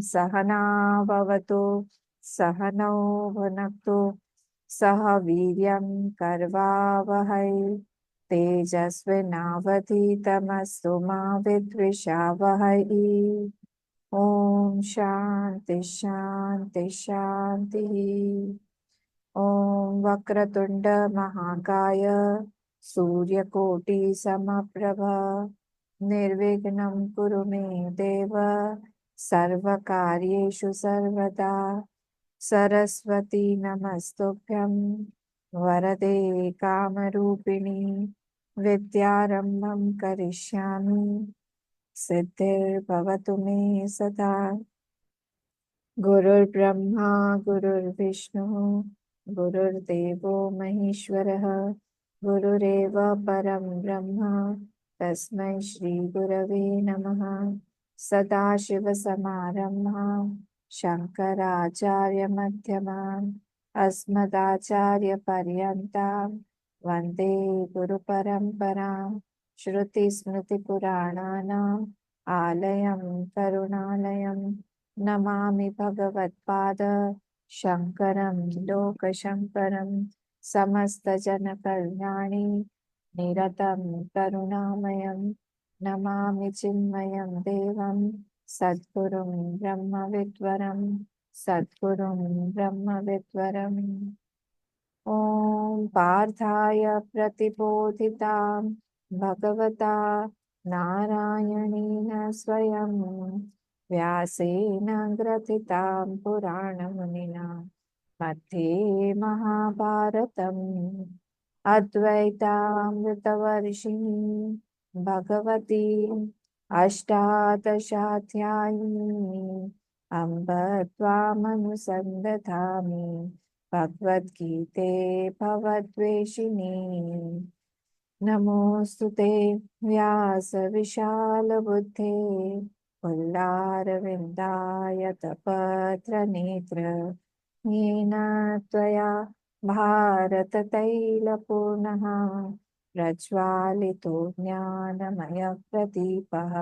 सहना भवतु सहनौ भुनक्तु सह वीर्यं करवावहै तेजस्विनावधीतमस्तु मा विद्विषावहै। ओम शांति शांति शांति। ओम वक्रतुंड महाकाय सूर्यकोटि समप्रभ निर्विघ्नं कुरु मे देव सर्वकार्येषु सर्वदा। सरस्वती नमस्तुभ्यं वरदे कामरूपिणी विद्यारम्भं करिष्यामि सिद्धिर्भवतु मे सदा। गुरुर्ब्रह्मा गुरुर्विष्णु गुरुर्देवो महेश्वरः गुरुरेव परं ब्रह्म तस्मै श्री गुरवे नमः। सदाशिवसमारम्भां शङ्कराचार्यमध्यमाम् अस्मदाचार्यपर्यन्तां वन्दे गुरुपरम्पराम्। श्रुतिस्मृतिपुराणानाम् आलयं करुणालयं नमामि भगवत्पाद शङ्करं लोकशङ्करं समस्तजनकल्याणे निरतं करुणामयं नमामि चिन्मयं देवं सद्गुरुं ब्रह्मविद्वरं सद्गुरुं ब्रह्मविद्वरम्। ॐ पार्थाय प्रतिबोधितां भगवता नारायणेन स्वयं व्यासेन ग्रथितां पुराणमुनिना मध्ये महाभारतम् अद्वैतामृतवर्षिणी भगवती अष्टादशाध्यायिनी अम्ब त्वामनुसन्दधामि भगवद्गीते भवद्वेषिणी। नमोऽस्तु ते व्यास विशालबुद्धे पुल्लारविन्दायतपत्रनेत्र येन त्वया भारततैलपूर्णः प्रज्वालितो ज्ञानमयप्रदीपः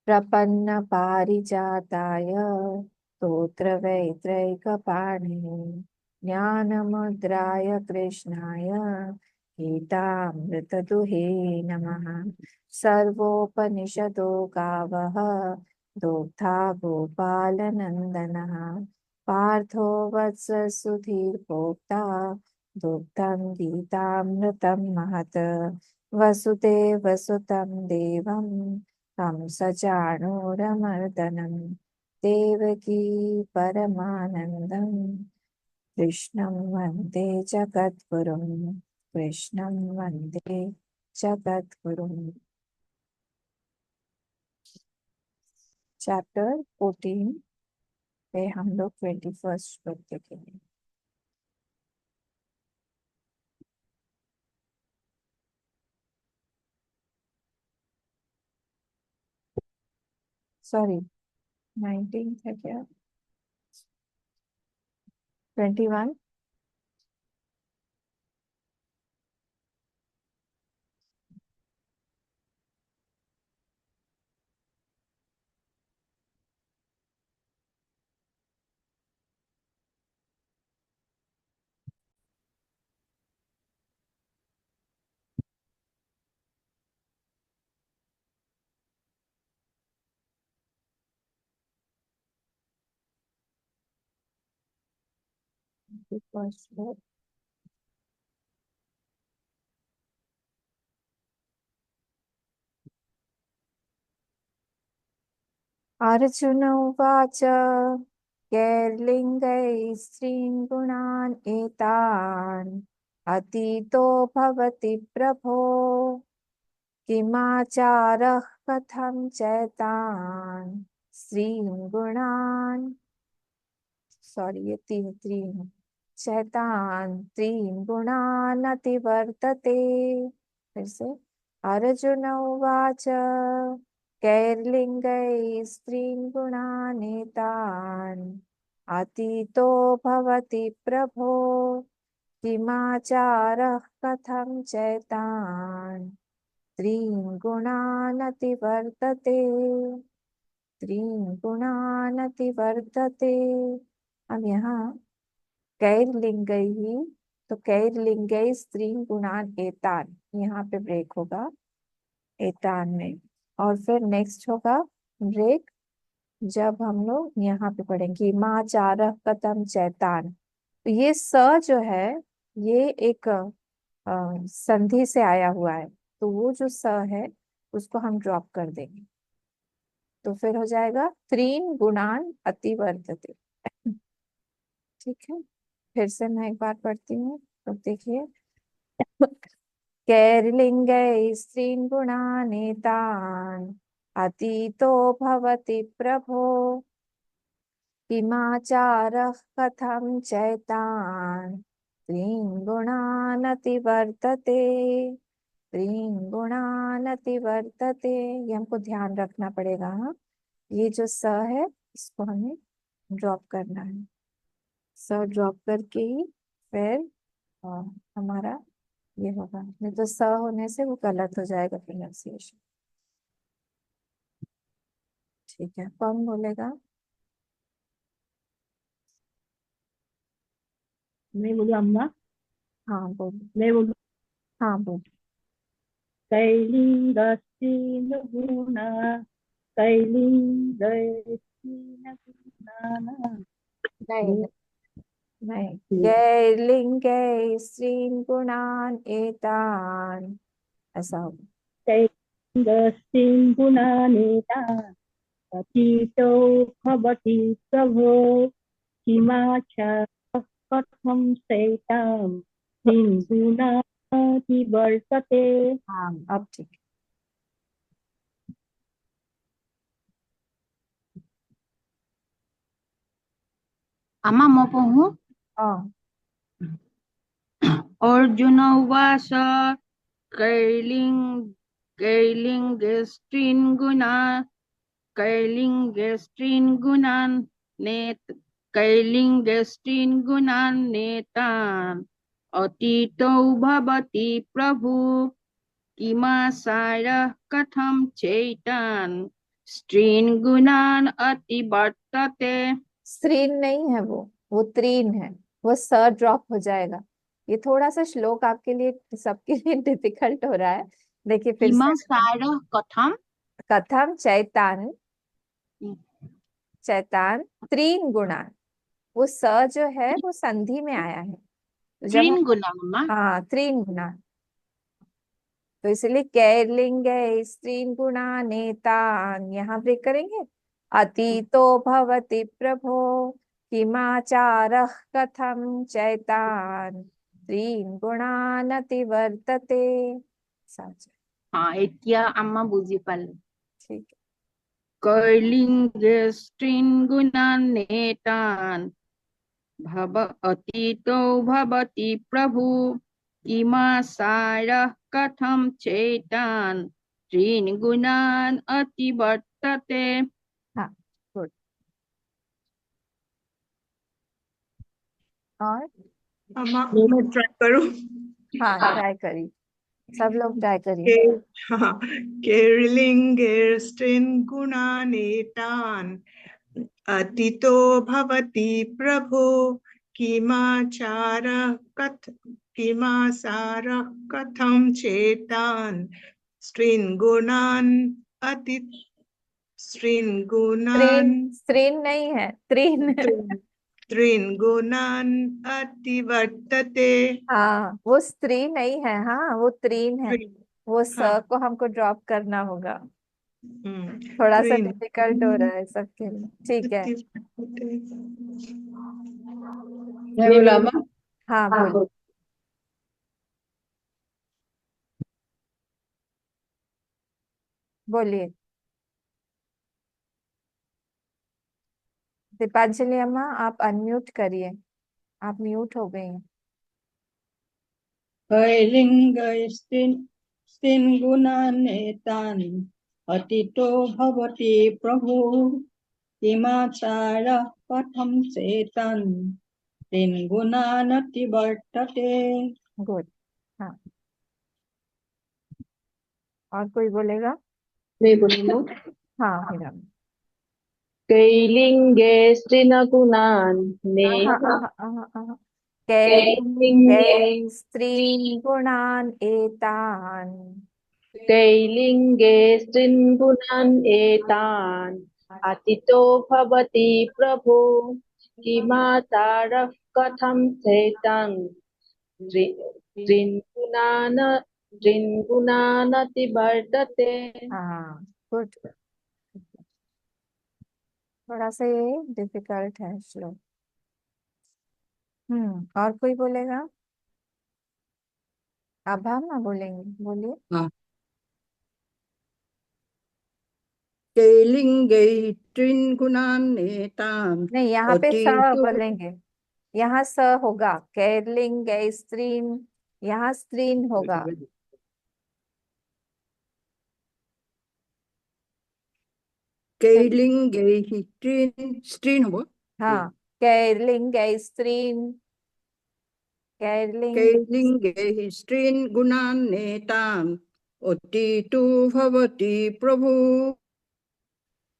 प्रपन्नपारिजाताय स्तोत्रवेत्रैकपाणिने ज्ञानमुद्राय कृष्णाय गीतामृतदुहे नमः। सर्वोपनिषदो गावः दोग्धा गोपालनन्दनः पार्थो वत्स सुधीर्भोक्ता दुग्धं गीतामृतं महत्। वसुदेवसुतं देवं कंसचाणूरमर्दनं देवकी परमानन्दं कृष्णं वन्दे जगद्गुरुं कृष्णं वन्दे जगद्गुरुं। चैप्टर 14 पे हम लोग 21 श्लोक देखेंगे। सॉरी 19 है क्या? 21। फर्स्ट श्लोक। अर्जुन उवाच कैर्लिङ्गैः स्त्रीन् गुणान् एतान् अतीतो भवति प्रभो किमाचारः कथं चैतान् स्त्रीन् गुणान् सॉरी ये तीन त्रीन् चैतान् त्रीन् गुणान् अतिवर्तते। फिर से अर्जुन उवाच कैर्लिङ्गैः स्त्रीन् गुणानेतान् अतीतो भवति प्रभो किमाचारः कथं चैतान् त्रीन् गुणान् अतिवर्तते। त्रीन् गुणानतिवर्तते। अब यहाँ कैर्लिंगैः, तो कैर्लिंगैः स्त्रीन् गुणान् एतान्, यहाँ पे ब्रेक होगा एतान में। और फिर नेक्स्ट होगा ब्रेक जब हम लोग यहाँ पे पढ़ेंगे माँ चारह कथम चैतान। तो ये स जो है ये एक संधि से आया हुआ है, तो वो जो स है उसको हम ड्रॉप कर देंगे, तो फिर हो जाएगा त्रीन गुणान अतिवर्तते। ठीक है, फिर से मैं एक बार पढ़ती हूँ, तो देखिए कैर्लिङ्गैः स्त्रीन् गुणानेतान् अतीतो भवति प्रभो किमाचारः कथं चैतान् त्रीन् गुणानतिवर्तते। त्रीन् गुणानतिवर्तते, ये हमको ध्यान रखना पड़ेगा। हाँ, ये जो स है इसको हमें ड्रॉप करना है, स ड्रॉप करके ही फिर अ, हमारा ये होगा, नहीं तो स होने से वो गलत हो जाएगा प्रोनाउंसिएशन। ठीक है, कौन बोलेगा? मैं बोलूँ अम्मा? हाँ बोलो। मैं बोलूँ हाँ बोलो। कैलिङ्गस्त्रीन् कैलिङ्गस्त्रीन् गुणान् नहीं नहीं, कैर्लिङ्गै स्त्रीन् गुणान् एतान्, ऐसा होगा। कैलिङ्गस्त्रीन् गुणानेतान् अतीतो भवति प्रभो किमाचारः कथं चैतां त्रीन् गुणातिवर्तते। हाँ अब ठीक है। अम्मा मैं पढ़ूं? हाँ अर्जुन उवाच कैर्लिङ् कैर्लिङ्गस्त्रीन् गुणान् कैर्लिङ्गस्त्रीन् गुणान् नेतान् अतीतो भवति प्रभु किमाचारः कथं चैतान् स्त्रीन् गुणान् अतिवर्तते। स्त्रीन नहीं है वो त्रीन है, वो स ड्रॉप हो जाएगा। ये थोड़ा सा श्लोक आपके लिए सबके लिए डिफिकल्ट हो रहा है। देखिए फिर से, किमाचारः कथं कथम चैतान, चैतान त्रीन गुणान, वो स जो है वो संधि में आया है, तो जब हम त्रीन् गुणान् अम्मा? हाँ त्रीन गुणान, तो इसलिए कैर्लिंग है स्त्रीन गुणा नेतान, यहाँ ब्रेक करेंगे। अतीतो भवति प्रभो किमाचारः कथं चैतान् त्रीन् गुणान् अतिवर्तते। साच हाँ এতিয়া আম্মা বুঝি পারলো। ठीक है। कैर्लिङ्गस्त्रीन् गुणान् नेतान् अतीतो भवति प्रभु किमाचारः कथं चैतान् त्रीन् गुणान् अतिवर्तते। हाँ गुड। और अम्मा मैं ट्राई करूं? हाँ ट्राई करिए, सब लोग ट्राई करिए। के हाँ, कैर्लिङ्गेर्स्त्रीन् गुणानेतान् अतीतो भवति प्रभो किमाचारः कथं चेतान् स्त्रीन् गुणान् अति स्त्रीन् गुणान् स्त्रीन स्त्रीन नहीं है, त्रीन त्रीन् गुणान् अतिवर्तते। हाँ वो स्त्री नहीं है, हाँ वो त्रीन है, वो स हाँ, को हमको ड्रॉप करना होगा। हम्म, थोड़ा सा त्रीन् डिफिकल्ट हो रहा है सबके लिए, ठीक है। अतिवर्तते। मैं बोलूँ अम्मा? हाँ बोलिए, बोलिए। दीपांजलि अम्मा आप अनम्यूट करिए, आप म्यूट हो गई हैं। कैलिङ्गस्त्रीन् गुणानेतान् अतीतो भवति प्रभु किमाचारः कथं चैतान् त्रीन् गुणान् अतिवर्तते। गुड। हाँ, और कोई बोलेगा? मैं बोलूँ? हाँ हीरा। कैलिङ्गे स्त्रीनगुणान् कैलिङ्गे स्त्रीन् गुणान् एतान् कैलिङ्गे स्त्रीन्गुणान् एतान् अतीतो भवति प्रभो किमाचारः कथं चैतान् त्रिन्गुणानतिवर्तते। हाँ गुड। थोड़ा सा ये डिफिकल्ट है श्लोक। और कोई बोलेगा? अब हम ना बोलेंगे, बोलिए। हाँ। कैलिङ्गै त्रिन्गुणान्नेतान् नहीं, यहाँ पे स अतीतो बोलेंगे। यहाँ स होगा, कैर्लिंग स्त्रीन, यहाँ स्त्रीन होगा। कैलिङ्गैः स्त्रीन् हो। हाँ, कैर्लिंग स्त्रीन, कैर्लिंग कैलिङ्गैः स्त्रीन् गुणान्नेतान् अतीतो भवति प्रभु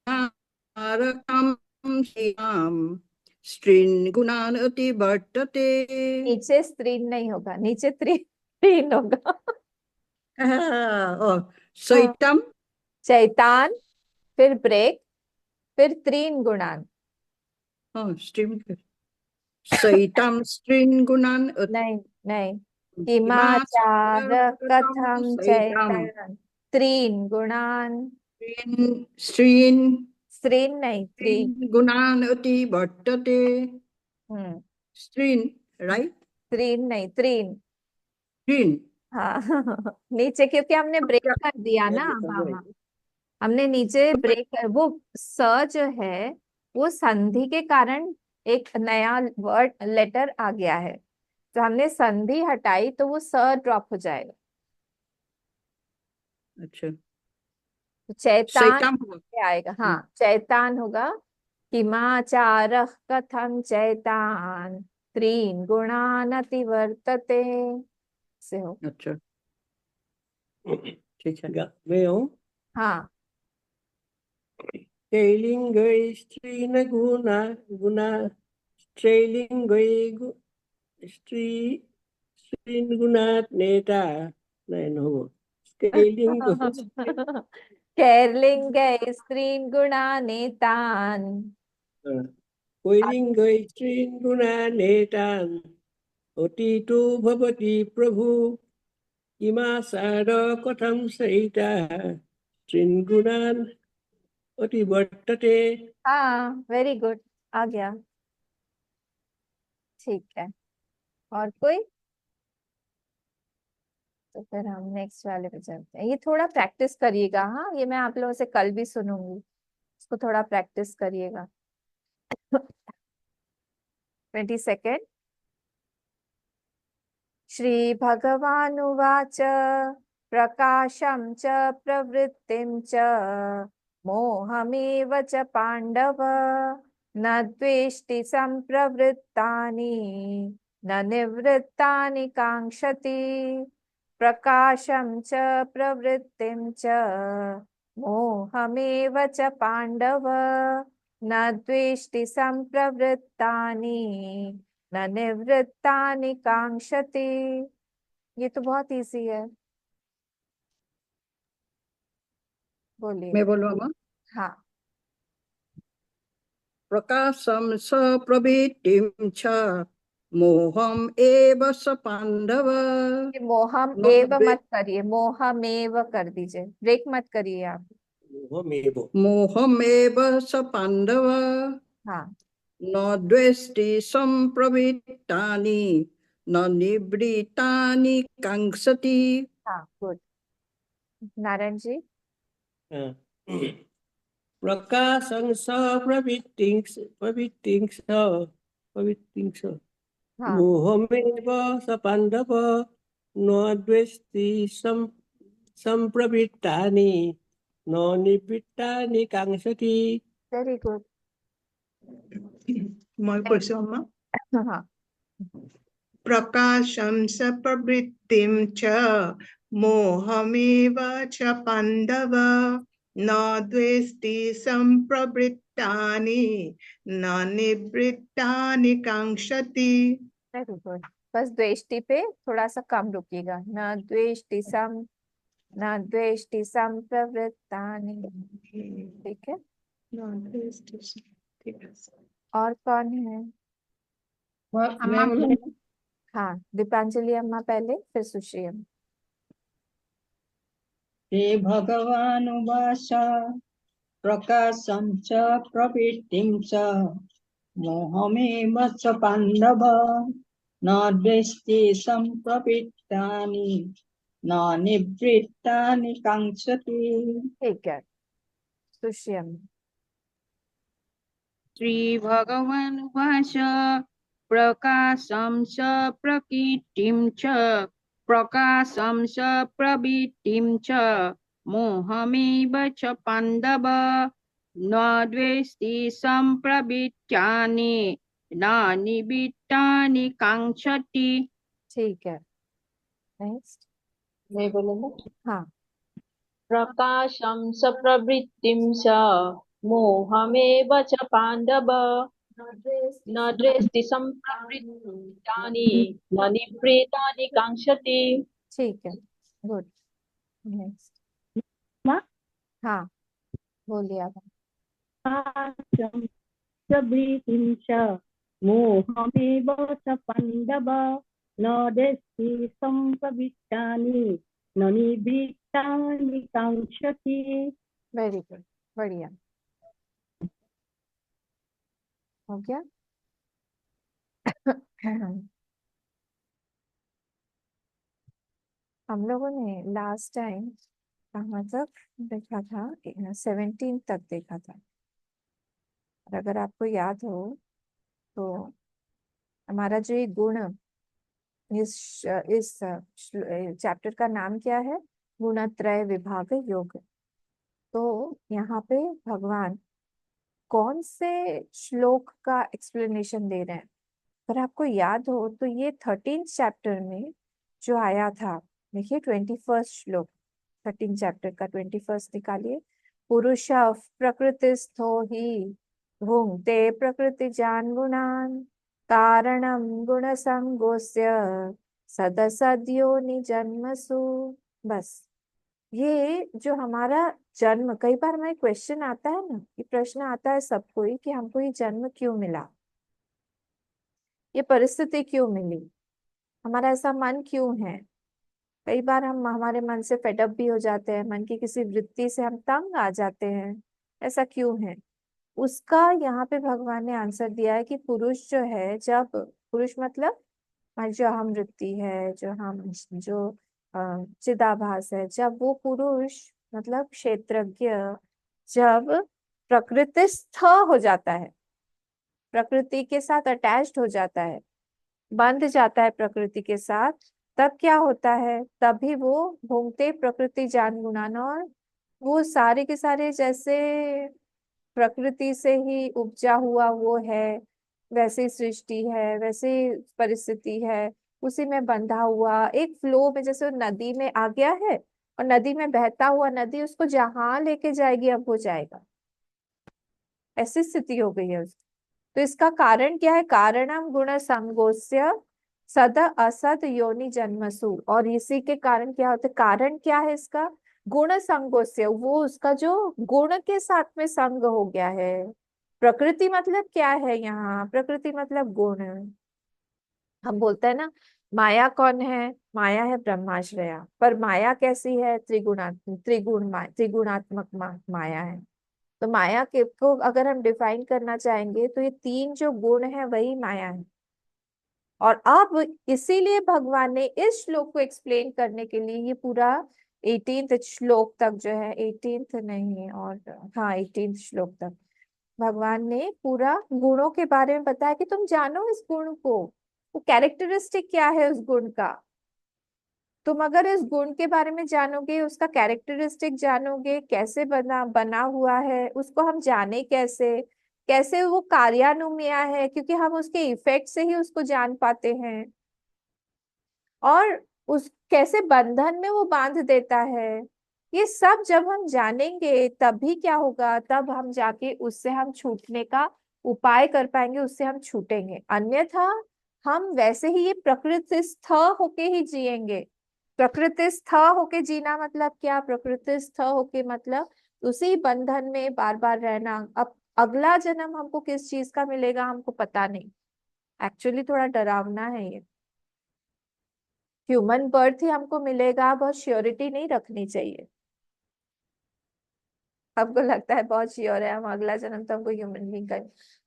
तारकं श्याम स्त्रीन् गुणान् अतिवर्तते। नीचे स्त्रीन नहीं होगा, नीचे त्रीन होगा। सैतम चैतान, फिर ब्रेक, फिर त्रीन गुणान। स्त्रीन् सैतम स्त्रीन् गुणान् नहीं नहीं, किमाचार कथम चैतान त्रीन गुणान। स्त्रीन् स्त्रीन नहीं, त्रीन। गुणान् अतिवर्तते। हम्म, स्त्रीन् राइट, त्रीन नहीं, त्रीन। स्त्रीन्। हाँ नीचे क्योंकि हमने ब्रेक कर दिया ना। हाँ, हमने नीचे ब्रेक कर, वो स जो है वो संधि के कारण एक नया वर्ड लेटर आ गया है, तो हमने संधि हटाई तो वो स ड्रॉप हो जाएगा। अच्छा, तो चैतान सैतम पे आएगा। हाँ, चैतान होगा। किमाचारः कथं चैतान त्रीन गुणान् अतिवर्तते से हो। अच्छा ठीक है, मैं हूँ। हाँ, कैलिङ्गै स्त्रीन् गुणा स्त्रीलिङ्गै स्त्रीन् गुणात् नेता नहीं हो कैलिङ्गो कैर्लिंग स्त्रीन गुणानेतान कैलिङ्गै स्त्रीन् गुणान् नेतान् अतीतो भवति प्रभु किमासार कथं सहिताः स्त्रीन् गुणान् अतिवर्तते। हाँ, वेरी गुड, आ गया। ठीक है, और कोई? तो फिर हम नेक्स्ट वाले पे चलते हैं। ये थोड़ा प्रैक्टिस करिएगा। हाँ, ये मैं आप लोगों से कल भी सुनूंगी, इसको थोड़ा प्रैक्टिस करिएगा। 22nd। श्री भगवानुवाच प्रकाशं च प्रवृत्तिं च मोहमेव च पाण्डव न द्वेष्टि सम्प्रवृत्तानि न निवृत्तानि काङ्क्षति। प्रकाशं च प्रवृत्तिं च मोहमेव च पाण्डव न द्वेष्टि सम्प्रवृत्तानि न निवृत्तानि काङ्क्षति। ये तो बहुत इजी है, बोलिए। मैं बोलूँ हाँ, प्रकाशं स प्रवृत्तिं च मोहम् एव स पाण्डव ये मोहम न एव द्वे मत करिए, मोहमेव कर दीजिए, ब्रेक मत करिए आप। मोहमेव स पाण्डव हाँ, न द्वेष्टि सम्प्रवृत्तानि न निवृत्तानि काङ्क्षति। हाँ, गुड। नारायण जी। प्रकाशं स प्रवृत्तिं च हाँ, मोहमेव स पाण्डव न द्वेष्टि सम्प्रवृत्तानि न निवृत्तानि काङ्क्षति। Very good. মই কৈছো अम्मा। हाँ, प्रकाशं स प्रवृत्तिं च मोहमेव च पाण्डव न द्वेष्टि संप्रवृत्तानि न निवृत्तानि कांक्षति। Very good. बस द्वेष्टि पे थोड़ा सा कम रुकिएगा। न द्वेष्टि संप्रवृत्तानि। ठीक है। ठीक है। और कौन है? अम्मा मैं बोलूं? हाँ, दीपांजलि अम्मा पहले, फिर सुश्री अम्मा। हे भगवानुवाच प्रकाशं च प्रवृत्तिं च मोहमेव च पाण्डव न द्वेष्टि सम्प्रवृत्तानि न निवृत्तानि काङ्क्षति। ठीक है, सुश्री अम्मा। श्री भगवान उवाच प्रकाशं च प्रकृतिं च प्रकाशं च प्रवृत्तिं च मोहमेव च पाण्डव न द्वेष्टि सम्प्रवृत्तानि न निवृत्तानि काङ्क्षति। ठीक है, नेक्स्ट। मैं बोलूँगा। हाँ। प्रकाशं च प्रवृत्तिं च मोहमेव च पाण्डव न द्वेष्टि सम्प्रवृत्तानि न निवृत्तानि काङ्क्षति। ठीक है, गुड। नेक्स्ट। हाँ, बोलिए आप। प्रकाशं प्रवृत्तिं च मोहमेव च पाण्डव न द्वेष्टि सम्प्रवृत्तानि न निवृत्तानि काङ्क्षति। वेरी गुड, बढ़िया। हो गया। हम लोगों ने लास्ट टाइम कहाँ तक देखा था? 17 तक देखा था। और अगर आपको याद हो तो हमारा जो ये गुण, इस चैप्टर का नाम क्या है? गुणत्रय विभाग योग। तो यहाँ पे भगवान कौन से श्लोक का एक्सप्लेनेशन दे रहे हैं? अगर आपको याद हो तो ये 13 चैप्टर में जो आया था, देखिए 21 श्लोक, 13 चैप्टर का 21 निकालिए। पुरुष प्रकृतिस्थो ही भुंक्ते प्रकृति जान गुणान कारणम गुण संगोस्य सदसद्योनि जन्मसु। बस ये जो हमारा जन्म, कई बार हमें क्वेश्चन आता है ना, ये प्रश्न आता है सबको ही कि हमको ये जन्म क्यों मिला, ये परिस्थिति क्यों मिली, हमारा ऐसा मन क्यों है। कई बार हम हमारे मन से फेडअप भी हो जाते हैं, मन की किसी वृत्ति से हम तंग आ जाते हैं, ऐसा क्यों है। उसका यहाँ पे भगवान ने आंसर दिया है कि पुरुष जो है, जब पुरुष मतलब हमारी जो अहम वृत्ति है, जो चिदाभास है, जब वो पुरुष मतलब क्षेत्रज्ञ जब प्रकृतिस्थ हो जाता है, प्रकृति के साथ अटैच्ड हो जाता है, बंध जाता है प्रकृति के साथ, तब क्या होता है? तभी वो भोगते प्रकृति जान गुणान, और वो सारे के सारे जैसे प्रकृति से ही उपजा हुआ वो है, वैसी सृष्टि है, वैसी परिस्थिति है, उसी में बंधा हुआ एक फ्लो में, जैसे वो नदी में आ गया है और नदी में बहता हुआ नदी उसको जहां लेके जाएगी अब वो जाएगा, ऐसी स्थिति हो गई है उसकी। तो इसका कारण क्या है? कारणम गुण संगोस्य सद असद योनि जन्मसु। और इसी के कारण क्या होता है? कारण क्या है इसका? गुण संगोस्य, वो उसका जो गुण के साथ में संग हो गया है। प्रकृति मतलब क्या है यहाँ? प्रकृति मतलब गुण। हम बोलते हैं ना, माया कौन है? माया है ब्रह्माश्रया। पर माया कैसी है? त्रिगुणात्मक माया है। तो माया के को अगर हम डिफाइन करना चाहेंगे तो ये तीन जो गुण है वही माया है। और अब इसीलिए भगवान ने इस श्लोक को एक्सप्लेन करने के लिए ये पूरा 18th श्लोक तक जो है, 18th नहीं और हाँ 18th श्लोक तक भगवान ने पूरा गुणों के बारे में बताया कि तुम जानो इस गुण को, वो कैरेक्टरिस्टिक क्या है उस गुण का। तुम अगर इस गुण के बारे में जानोगे, उसका कैरेक्टरिस्टिक जानोगे, कैसे बना हुआ है, उसको हम जाने कैसे, कैसे वो कार्यान्वयन है, क्योंकि हम उसके इफेक्ट से ही उसको जान पाते हैं, और उस कैसे बंधन में वो बांध देता है, ये सब जब हम जानेंगे तभी क्या होगा, तब हम जाके उससे हम छूटने का उपाय कर पाएंगे, उससे हम छूटेंगे। अन्यथा हम वैसे ही ये प्रकृतिस्थ होके ही जिएंगे। प्रकृतिस्थ होके जीना मतलब क्या? प्रकृतिस्थ होके मतलब उसी बंधन में बार बार रहना। अब अगला जन्म हमको किस चीज का मिलेगा हमको पता नहीं। एक्चुअली थोड़ा डरावना है ये। ह्यूमन बर्थ ही हमको मिलेगा, बहुत श्योरिटी नहीं रखनी चाहिए। हमको लगता है बहुत श्योर है हम अगला जन्म तो हमको ह्यूमन बीइंग का।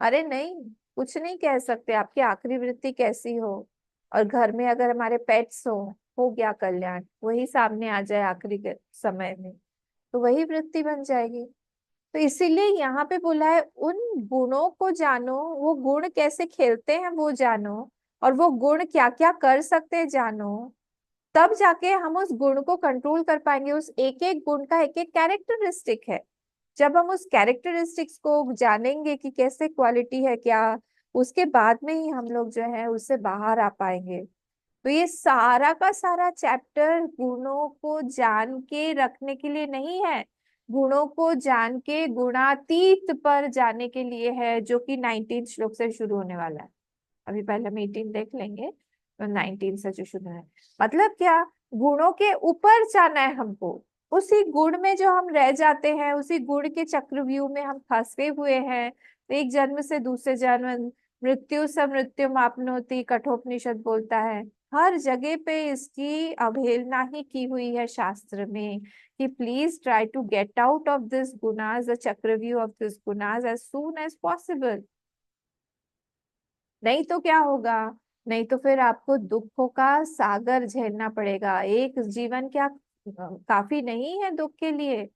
अरे नहीं, कुछ नहीं कह सकते आपकी आखिरी वृत्ति कैसी हो। और घर में अगर हमारे पेट्स हो गया कल्याण, वही सामने आ जाए आखिरी के समय में, तो वही वृत्ति बन जाएगी। तो इसीलिए यहाँ पे बोला है उन गुणों को जानो, वो गुण कैसे खेलते हैं वो जानो, और वो गुण क्या क्या कर सकते हैं जानो। तब जाके हम उस गुण को कंट्रोल कर पाएंगे। उस एक एक गुण का एक एक कैरेक्टरिस्टिक है। जब हम उस कैरेक्टरिस्टिक्स को जानेंगे कि कैसे क्वालिटी है क्या, उसके बाद में ही हम लोग जो है उससे बाहर आ पाएंगे। तो ये सारा का सारा चैप्टर गुणों को जान के रखने के लिए नहीं है, गुणों को जान के गुणातीत पर जाने के लिए है, जो कि 19 श्लोक से शुरू होने वाला है। अभी पहले हम 18 देख लेंगे, तो 19 से जो शुरू है। मतलब क्या? गुणों के ऊपर जाना है हमको। उसी गुण में जो हम रह जाते हैं, उसी गुण के चक्रव्यूह में हम फंसे हुए हैं। तो एक जन्म से दूसरे जन्म, मृत्यु से मृत्यु मापनोति कठोपनिषद बोलता है। हर जगह पे इसकी अवहेलना ही की हुई है शास्त्र में, कि please try to get out of this गुनाज, द चक्रव्यूह ऑफ दिस गुनाज एज सून एज पॉसिबल। नहीं तो क्या होगा? नहीं तो फिर आपको दुखों का सागर झेलना पड़ेगा। एक जीवन क्या काफी नहीं है दुख के लिए?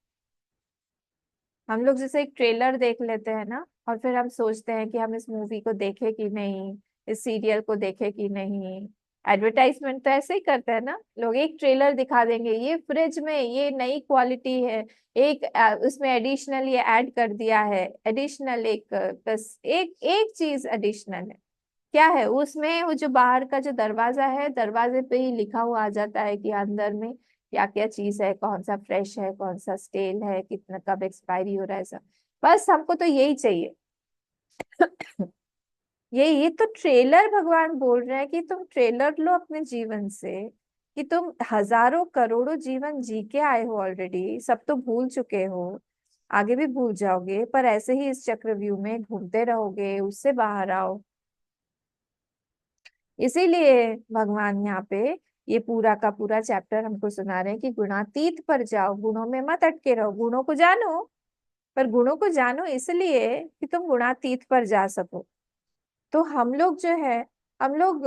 हम लोग जैसे एक ट्रेलर देख लेते हैं ना, और फिर हम सोचते हैं कि हम इस मूवी को देखे कि नहीं, इस सीरियल को देखे कि नहीं। एडवर्टाइजमेंट तो ऐसे ही करते हैं ना लोग, एक ट्रेलर दिखा देंगे, ये फ्रिज में ये नई क्वालिटी है, एक उसमें एडिशनल ये ऐड कर दिया है, एडिशनल एक बस एक एक चीज एडिशनल है। क्या है उसमें? वो जो बाहर का जो दरवाजा है, दरवाजे पे ही लिखा हुआ आ जाता है कि अंदर में क्या क्या चीज है, कौन सा फ्रेश है, कौन सा स्टेल है, कितना कब एक्सपायरी हो रहा है, सब। बस हमको तो यही चाहिए। ये तो ट्रेलर भगवान बोल रहे हैं कि तुम ट्रेलर लो अपने जीवन से, कि तुम हजारों करोड़ों जीवन जी के आए हो ऑलरेडी, सब तो भूल चुके हो, आगे भी भूल जाओगे, पर ऐसे ही इस चक्रव्यूह में घूमते रहोगे, उससे बाहर आओ। इसीलिए भगवान यहाँ पे ये पूरा का पूरा चैप्टर हमको सुना रहे हैं कि गुणातीत पर जाओ, गुणों में मत अटके रहो, गुणों को जानो। पर गुणों को जानो इसलिए कि तुम गुणातीत पर जा सको। तो हम लोग जो है, हम लोग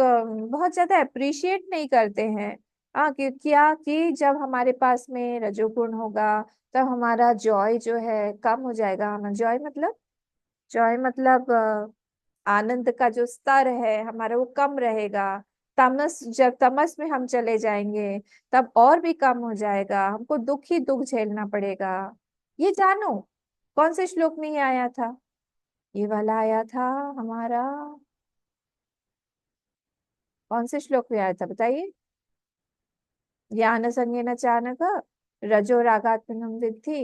बहुत ज्यादा अप्रिशिएट नहीं करते हैं। हाँ, क्या कि जब हमारे पास में रजोगुण होगा, तब हमारा जॉय जो है कम हो जाएगा। हमारा जॉय मतलब आनंद का जो स्तर है हमारा वो कम रहेगा। तमस, जब तमस में हम चले जाएंगे तब और भी कम हो जाएगा, हमको दुख ही दुख झेलना पड़ेगा। ये जानो। कौन से श्लोक में ये आया था? ये वाला आया था हमारा, कौन से श्लोक में आया था बताइए? ज्ञान संगेन चानक रजो रागात्मनम विद्धि,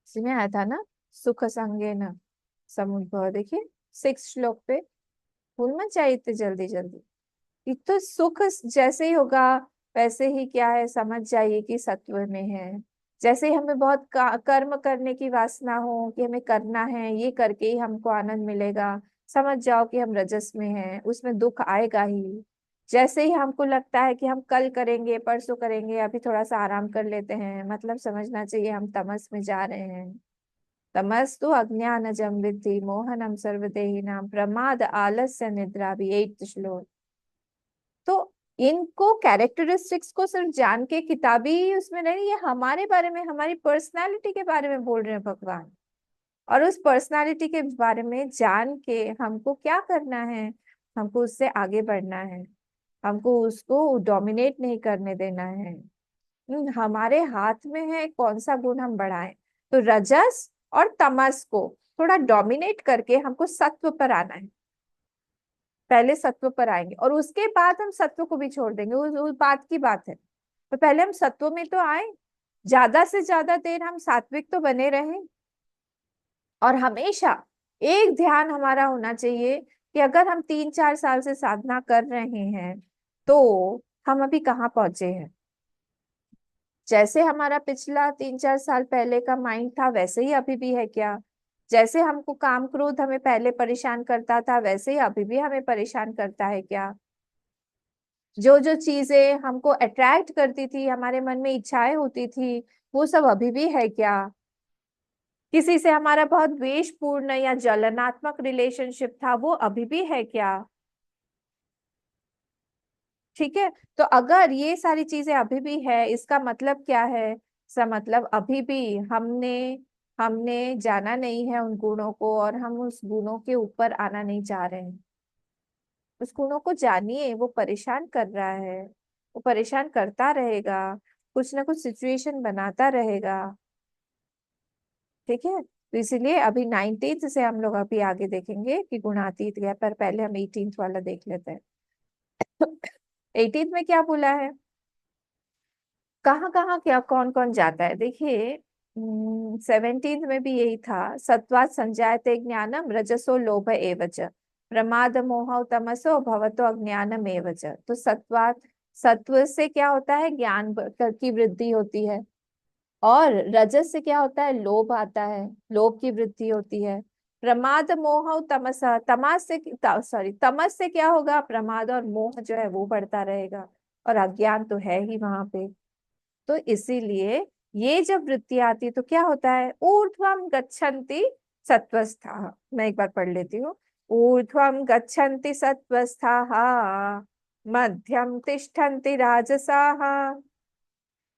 इसमें आया था ना। सुख संगेन समुद्भव, देखिए 6 श्लोक पे। भूल मत जाइए इतने जल्दी जल्दी। ये तो सुख जैसे ही होगा वैसे ही क्या है, समझ जाइए कि सत्व में है। जैसे ही हमें बहुत कर्म करने की वासना हो कि हमें करना है, ये करके ही हमको आनंद मिलेगा, समझ जाओ कि हम रजस में हैं, उसमें दुख आएगा ही। जैसे ही हमको लगता है कि हम कल करेंगे, परसों करेंगे, अभी थोड़ा सा आराम कर लेते हैं, मतलब समझना चाहिए हम तमस में जा रहे हैं। तमस्तु अज्ञानजं विद्धि मोहनम सर्वदेहिनां प्रमाद आलस्य निद्रा भी, 8th श्लोक। तो इनको कैरेक्टरिस्टिक्स को सिर्फ जान के किताबी उसमें नहीं, ये हमारे बारे में, हमारी पर्सनालिटी के बारे में बोल रहे हैं भगवान। और उस पर्सनालिटी के बारे में जान के हमको क्या करना है? हमको उससे आगे बढ़ना है, हमको उसको डोमिनेट नहीं करने देना है। हमारे हाथ में है कौन सा गुण हम बढ़ाएं। तो रजस और तमस को थोड़ा डोमिनेट करके हमको सत्व पर आना है। पहले सत्व पर आएंगे और उसके बाद हम सत्व को भी छोड़ देंगे, उस बात की बात है। तो पहले हम सत्व में तो आए, ज्यादा से ज्यादा देर हम सात्विक तो बने रहे। और हमेशा एक ध्यान हमारा होना चाहिए कि अगर हम 3-4 साल से साधना कर रहे हैं तो हम अभी कहाँ पहुंचे हैं। जैसे हमारा पिछला 3-4 साल पहले का माइंड था वैसे ही अभी भी है क्या? जैसे हमको काम क्रोध हमें पहले परेशान करता था वैसे ही अभी भी हमें परेशान करता है क्या? जो जो चीजें हमको अट्रैक्ट करती थी, हमारे मन में इच्छाएं होती थी, वो सब अभी भी है क्या? किसी से हमारा बहुत द्वेषपूर्ण या जलनात्मक रिलेशनशिप था, वो अभी भी है क्या? ठीक है। तो अगर ये सारी चीजें अभी भी है, इसका मतलब क्या है? इसका मतलब अभी भी हमने हमने जाना नहीं है उन गुणों को, और हम उस गुणों के ऊपर आना नहीं चाह रहे हैं। उस गुणों को जानिए, वो परेशान कर रहा है, वो परेशान करता रहेगा, कुछ ना कुछ सिचुएशन बनाता रहेगा। ठीक है। तो इसीलिए अभी 19th से हम लोग अभी आगे देखेंगे कि गुणातीत क्या है, पर पहले हम 18th वाला देख लेते हैं। 18th में क्या बोला है, कहाँ कहाँ क्या कौन कौन जाता है, देखिए। 17th में भी यही था, सत्वात् संजायते ज्ञानम रजसो लोभ एवच प्रमाद मोह तमसो भवतो अज्ञानम एवच। तो सत्वात्, सत्व से क्या होता है, ज्ञान की वृद्धि होती है। और रजस से क्या होता है, लोभ आता है, लोभ की वृद्धि होती है। प्रमाद मोह तमस, तमस से सॉरी तमस से क्या होगा, प्रमाद और मोह जो है वो बढ़ता रहेगा, और अज्ञान तो है ही वहां पे। तो इसीलिए ये जब वृत्ति आती है तो क्या होता है, ऊर्ध्वम गच्छन्ति सत्वस्था। मैं एक बार पढ़ लेती हूँ। ऊर्ध्वम गच्छन्ति सत्वस्थाः, मध्यम तिष्ठन्ति राजसाः,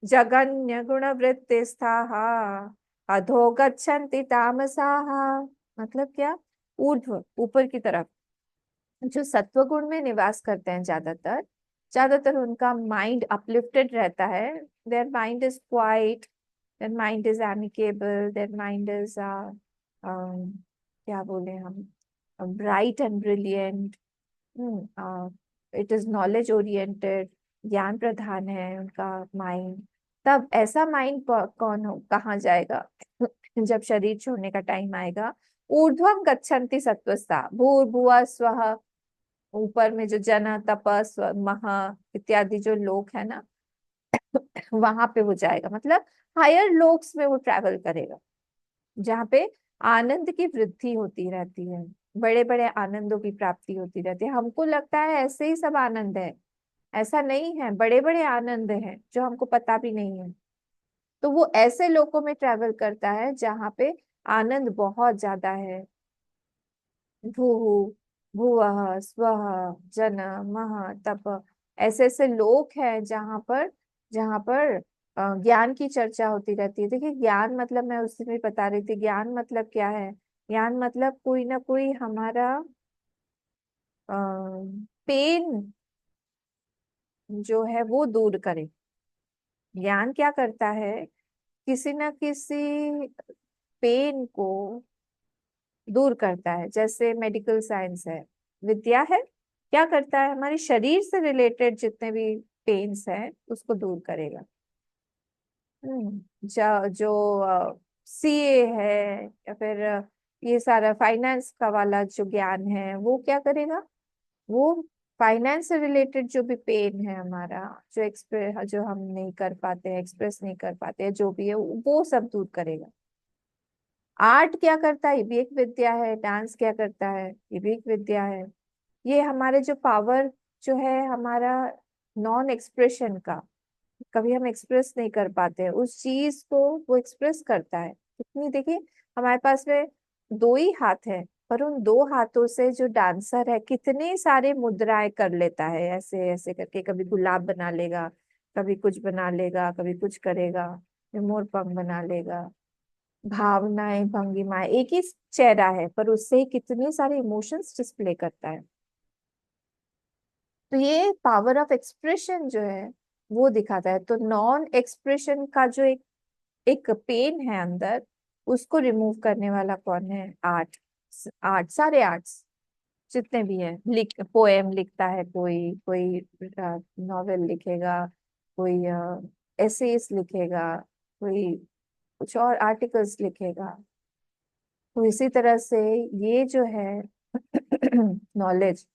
जगन्य गुण वृत्तिस्थाः, अधो गच्छन्ति तामसाः। मतलब क्या, ऊर्ध्व ऊपर की तरफ जो सत्व गुण में निवास करते हैं, ज्यादातर ज्यादातर उनका माइंड अपलिफ्टेड रहता है। Their mind is quite, their mind is amicable, their mind is क्या बोले हम, bright and brilliant. It is knowledge oriented, ज्ञान प्रधान है उनका माइंड। तब ऐसा माइंड कौन हो कहाँ जाएगा जब शरीर छोड़ने का टाइम आएगा। ऊर्ध्वम गच्छन्ति सत्वस्ता भूर्भुवः स्वः, ऊपर में जो जन तप महा इत्यादि जो लोग है ना, वहां पे वो जाएगा, मतलब हायर लोक्स में वो ट्रैवल करेगा, जहाँ पे आनंद की वृद्धि होती रहती है, बड़े बड़े आनंदों की प्राप्ति होती रहती है। हमको लगता है ऐसे ही सब आनंद है, ऐसा नहीं है, बड़े बड़े आनंद हैं जो हमको पता भी नहीं है। तो वो ऐसे लोगों में ट्रैवल करता है जहाँ पे आनंद बहुत ज्यादा है। भू भुवः स्वः जन मह तप, ऐसे ऐसे लोग हैं जहाँ पर ज्ञान की चर्चा होती रहती है। देखिए ज्ञान मतलब, मैं उस दिन भी बता रही थी, ज्ञान मतलब क्या है। ज्ञान मतलब कोई ना कोई हमारा पेन जो है वो दूर करे। ज्ञान क्या करता है, किसी ना किसी पेन को दूर करता है। जैसे मेडिकल साइंस है, विद्या है, क्या करता है, हमारे शरीर से रिलेटेड जितने भी पेन्स हैं उसको दूर करेगा। जो सीए है, या फिर ये सारा फाइनेंस का वाला जो ज्ञान है वो क्या करेगा, वो फाइनेंस से रिलेटेड जो भी पेन है हमारा, जो एक्सप्रेस जो हम नहीं कर पाते हैं, एक्सप्रेस नहीं कर पाते हैं, जो भी है वो सब दूर करेगा। आर्ट क्या करता है, ये भी एक विद्या है। डांस क्या करता है, ये भी एक विद्या है। ये हमारे जो पावर जो है हमारा नॉन एक्सप्रेशन का, कभी हम एक्सप्रेस नहीं कर पाते हैं उस चीज को, वो एक्सप्रेस करता है। कितनी, देखिए हमारे पास में 2 ही हाथ है, पर उन 2 हाथों से जो डांसर है कितने सारे मुद्राएं कर लेता है, ऐसे ऐसे करके, कभी गुलाब बना लेगा, कभी कुछ बना लेगा, कभी कुछ करेगा, मोर पंख बना लेगा। भावनाएं भंगिमाएं, एक ही चेहरा है पर उससे ही कितने सारे इमोशंस डिस्प्ले करता है। तो ये पावर ऑफ एक्सप्रेशन जो है वो दिखाता है। तो नॉन एक्सप्रेशन का जो एक पेन है अंदर, उसको रिमूव करने वाला कौन है, आर्ट। आर्ट, सारे आर्ट्स जितने भी हैं, पोएम लिखता है कोई, कोई नॉवेल लिखेगा, कोई एसेस लिखेगा, कोई कुछ और आर्टिकल्स लिखेगा। तो इसी तरह से ये जो है नॉलेज,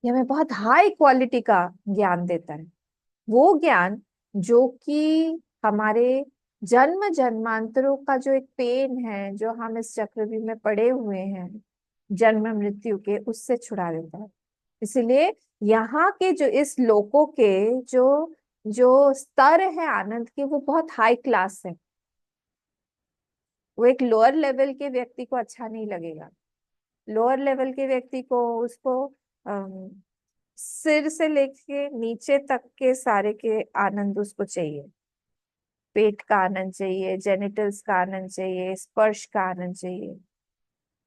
ये हमें बहुत हाई क्वालिटी का ज्ञान देता है। वो ज्ञान जो कि हमारे जन्म जन्मांतरों का जो एक पेन है, जो हम इस चक्रव्यूह में पड़े हुए हैं जन्म मृत्यु के, उससे छुड़ा देता है। इसलिए यहाँ के जो इस लोकों के जो जो स्तर है आनंद के, वो बहुत हाई क्लास है। वो एक लोअर लेवल के व्यक्ति को अच्छा नहीं लगेगा। लोअर लेवल के व्यक्ति को, उसको सिर से लेके नीचे तक के सारे के आनंद उसको चाहिए। पेट का आनंद चाहिए, जेनिटल्स का आनंद चाहिए, स्पर्श का आनंद चाहिए।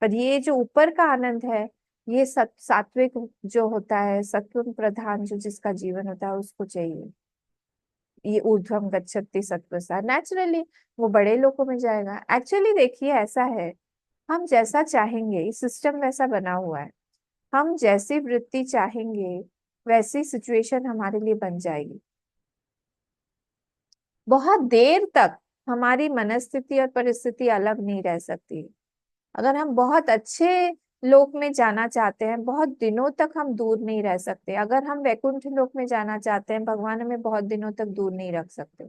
पर ये जो ऊपर का आनंद है, ये सात्विक जो होता है, सत्व प्रधान जो जिसका जीवन होता है, उसको चाहिए। ये ऊर्ध्वम गच्छति सत्वसा, नेचुरली वो बड़े लोगों में जाएगा। एक्चुअली देखिए ऐसा है, हम जैसा चाहेंगे, सिस्टम वैसा बना हुआ है। हम जैसी वृत्ति चाहेंगे वैसी सिचुएशन हमारे लिए बन जाएगी। बहुत देर तक हमारी मनस्थिति और परिस्थिति अलग नहीं रह सकती। अगर हम बहुत अच्छे लोक में जाना चाहते हैं, बहुत दिनों तक हम दूर नहीं रह सकते। अगर हम वैकुंठ लोक में जाना चाहते हैं, भगवान हमें बहुत दिनों तक दूर नहीं रख सकते।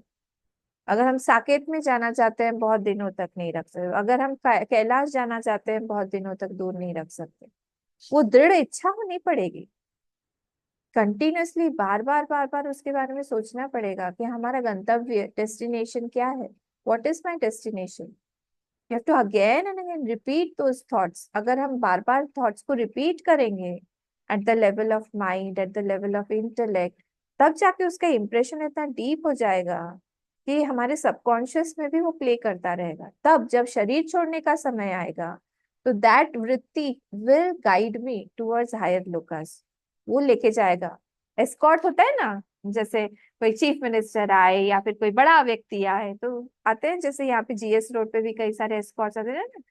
अगर हम साकेत में जाना चाहते हैं, बहुत दिनों तक नहीं रख सकते। अगर हम कैलाश जाना चाहते हैं, बहुत दिनों तक दूर नहीं रख सकते। वो दृढ़ इच्छा होनी पड़ेगी, कंटिन्यूअसली बार बार बार बार उसके बारे में सोचना पड़ेगा कि हमारा गंतव्य, डेस्टिनेशन क्या है। What is my destination? You have to again and again repeat those thoughts. अगर हम बार बार थॉट्स को रिपीट करेंगे at the level of mind, at the level of intellect, तब जाके उसका इंप्रेशन इतना डीप हो जाएगा कि हमारे सबकॉन्शियस में भी वो प्ले करता रहेगा। तब जब शरीर छोड़ने का समय आएगा, तो दैट वृत्ति will guide me towards higher locus. वो लेके जाएगा। एस्कॉर्ट होता है ना, जैसे कोई चीफ मिनिस्टर आए या फिर कोई बड़ा व्यक्ति आए तो आते हैं। जैसे यहाँ पे जीएस रोड पे भी कई सारे एस्कॉर्ट्स आते हैं ना,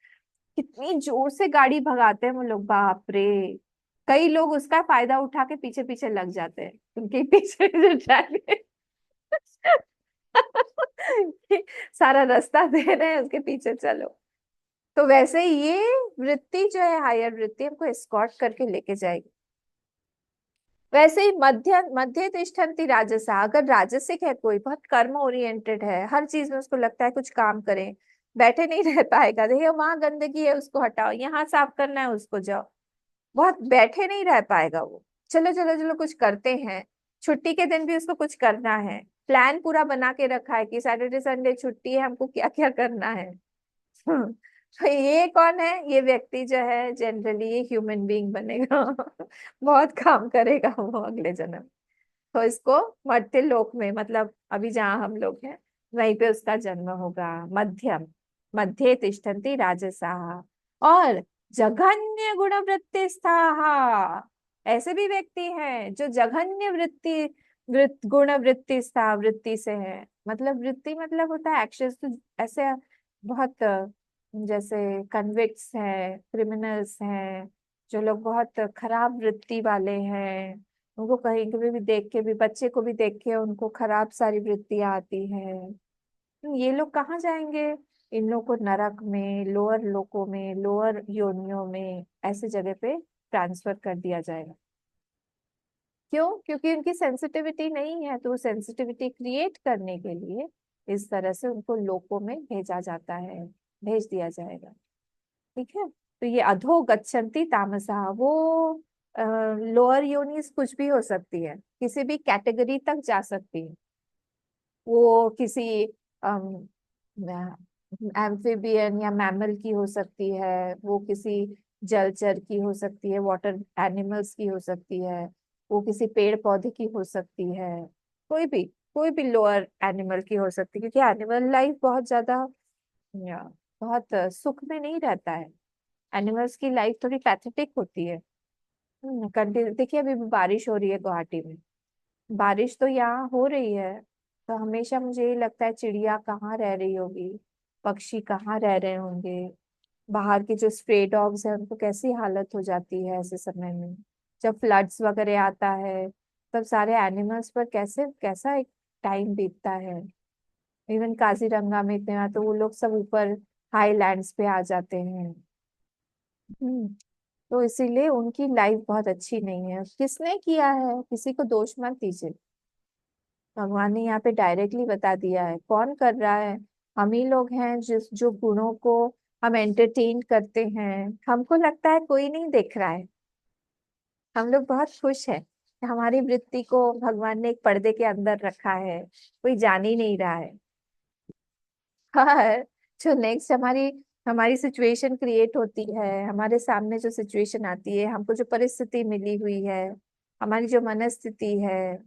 कितनी जोर से गाड़ी भगाते हैं वो लोग, बाप रे। कई लोग उसका फायदा उठा के पीछे पीछे लग जाते हैं, उनके पीछे जो ड्राइव सारा रास्ता दे रहे हैं, उसके पीछे चलो। तो वैसे ही ये वृत्ति जो है, हायर वृत्ति, हमको एस्कॉर्ट करके लेके जाएगी। वैसे ही मध्य मध्य तिष्ठन्ति राजसा, अगर राजसिक है, कोई बहुत कर्म ओरिएंटेड है, हर चीज में उसको लगता है कुछ काम करें, बैठे नहीं रह पाएगा। देखिए वहां गंदगी है, उसको हटाओ, यहाँ साफ करना है, उसको जाओ। बहुत बैठे नहीं रह पाएगा वो। चलो चलो चलो कुछ करते हैं। छुट्टी के दिन भी उसको कुछ करना है, प्लान पूरा बना के रखा है कि सैटरडे संडे छुट्टी है, हमको क्या क्या करना है। तो ये कौन है? ये व्यक्ति जो है जनरली ये ह्यूमन बीइंग बनेगा। बहुत काम करेगा वो अगले जन्म। तो इसको मर्त्य लोक में, मतलब अभी जहाँ हम लोग हैं वहीं पे उसका जन्म होगा। मध्यम मध्य तिष्ठन्ति राजसाः और जघन्य गुण वृत्ति स्थाः। ऐसे भी व्यक्ति हैं जो जघन्य गुण वृत्ति स्था वृत्ति से है। मतलब वृत्ति मतलब होता है एक्शंस। तो ऐसे बहुत जैसे कन्विक्ट्स हैं, क्रिमिनल्स हैं, जो लोग बहुत खराब वृत्ति वाले हैं, उनको कहीं कभी भी देख के भी, बच्चे को भी देख के उनको खराब सारी वृत्तियां आती है। तो ये लोग कहाँ जाएंगे? इन लोग को नरक में, लोअर लोकों में, लोअर योनियों में, ऐसे जगह पे ट्रांसफर कर दिया जाएगा। क्यों? क्योंकि उनकी सेंसिटिविटी नहीं है। तो सेंसिटिविटी क्रिएट करने के लिए इस तरह से उनको लोकों में भेजा जाता है, भेज दिया जाएगा। ठीक है। तो ये अधो गच्छन्ति तामसा, वो लोअर योनिस कुछ भी हो सकती है, किसी भी कैटेगरी तक जा सकती है। वो किसी एम्फीबियन या मैमल की हो सकती है, वो किसी जलचर की हो सकती है, वाटर एनिमल्स की हो सकती है, वो किसी पेड़ पौधे की हो सकती है, कोई भी लोअर एनिमल की हो सकती है। क्योंकि एनिमल लाइफ बहुत ज्यादा बहुत सुख में नहीं रहता है। एनिमल्स की लाइफ थोड़ी पैथेटिक होती है। देखिए अभी भी बारिश हो रही है गुवाहाटी में। बारिश तो यहाँ हो रही है, तो हमेशा मुझे ये लगता है चिड़िया कहाँ रह रही होगी, पक्षी कहाँ रह रहे होंगे, बाहर के जो स्ट्रे डॉग्स हैं उनको कैसी हालत हो जाती है ऐसे समय में, जब फ्लड्स वगैरह आता है। तब सारे एनिमल्स पर कैसे कैसा एक टाइम बीतता है। इवन काजीरंगा में इतना तो वो लोग सब ऊपर हाईलैंड्स पे आ जाते हैं। हम्म। तो इसीलिए उनकी लाइफ बहुत अच्छी नहीं है। किसने किया है, किसी को दोष मत दीजिए। भगवान ने यहाँ पे डायरेक्टली बता दिया है कौन कर रहा है। हम ही लोग हैं जिस जो गुणों को हम एंटरटेन करते हैं। हमको लगता है कोई नहीं देख रहा है। हम लोग बहुत खुश हैं कि हमारी वृत्ति को भगवान ने एक पर्दे के अंदर रखा है, कोई जान ही नहीं रहा है। हाँ। जो नेक्स्ट हमारी हमारी सिचुएशन क्रिएट होती है, हमारे सामने जो सिचुएशन आती है, हमको जो परिस्थिति मिली हुई है, हमारी जो मनस्थिति है,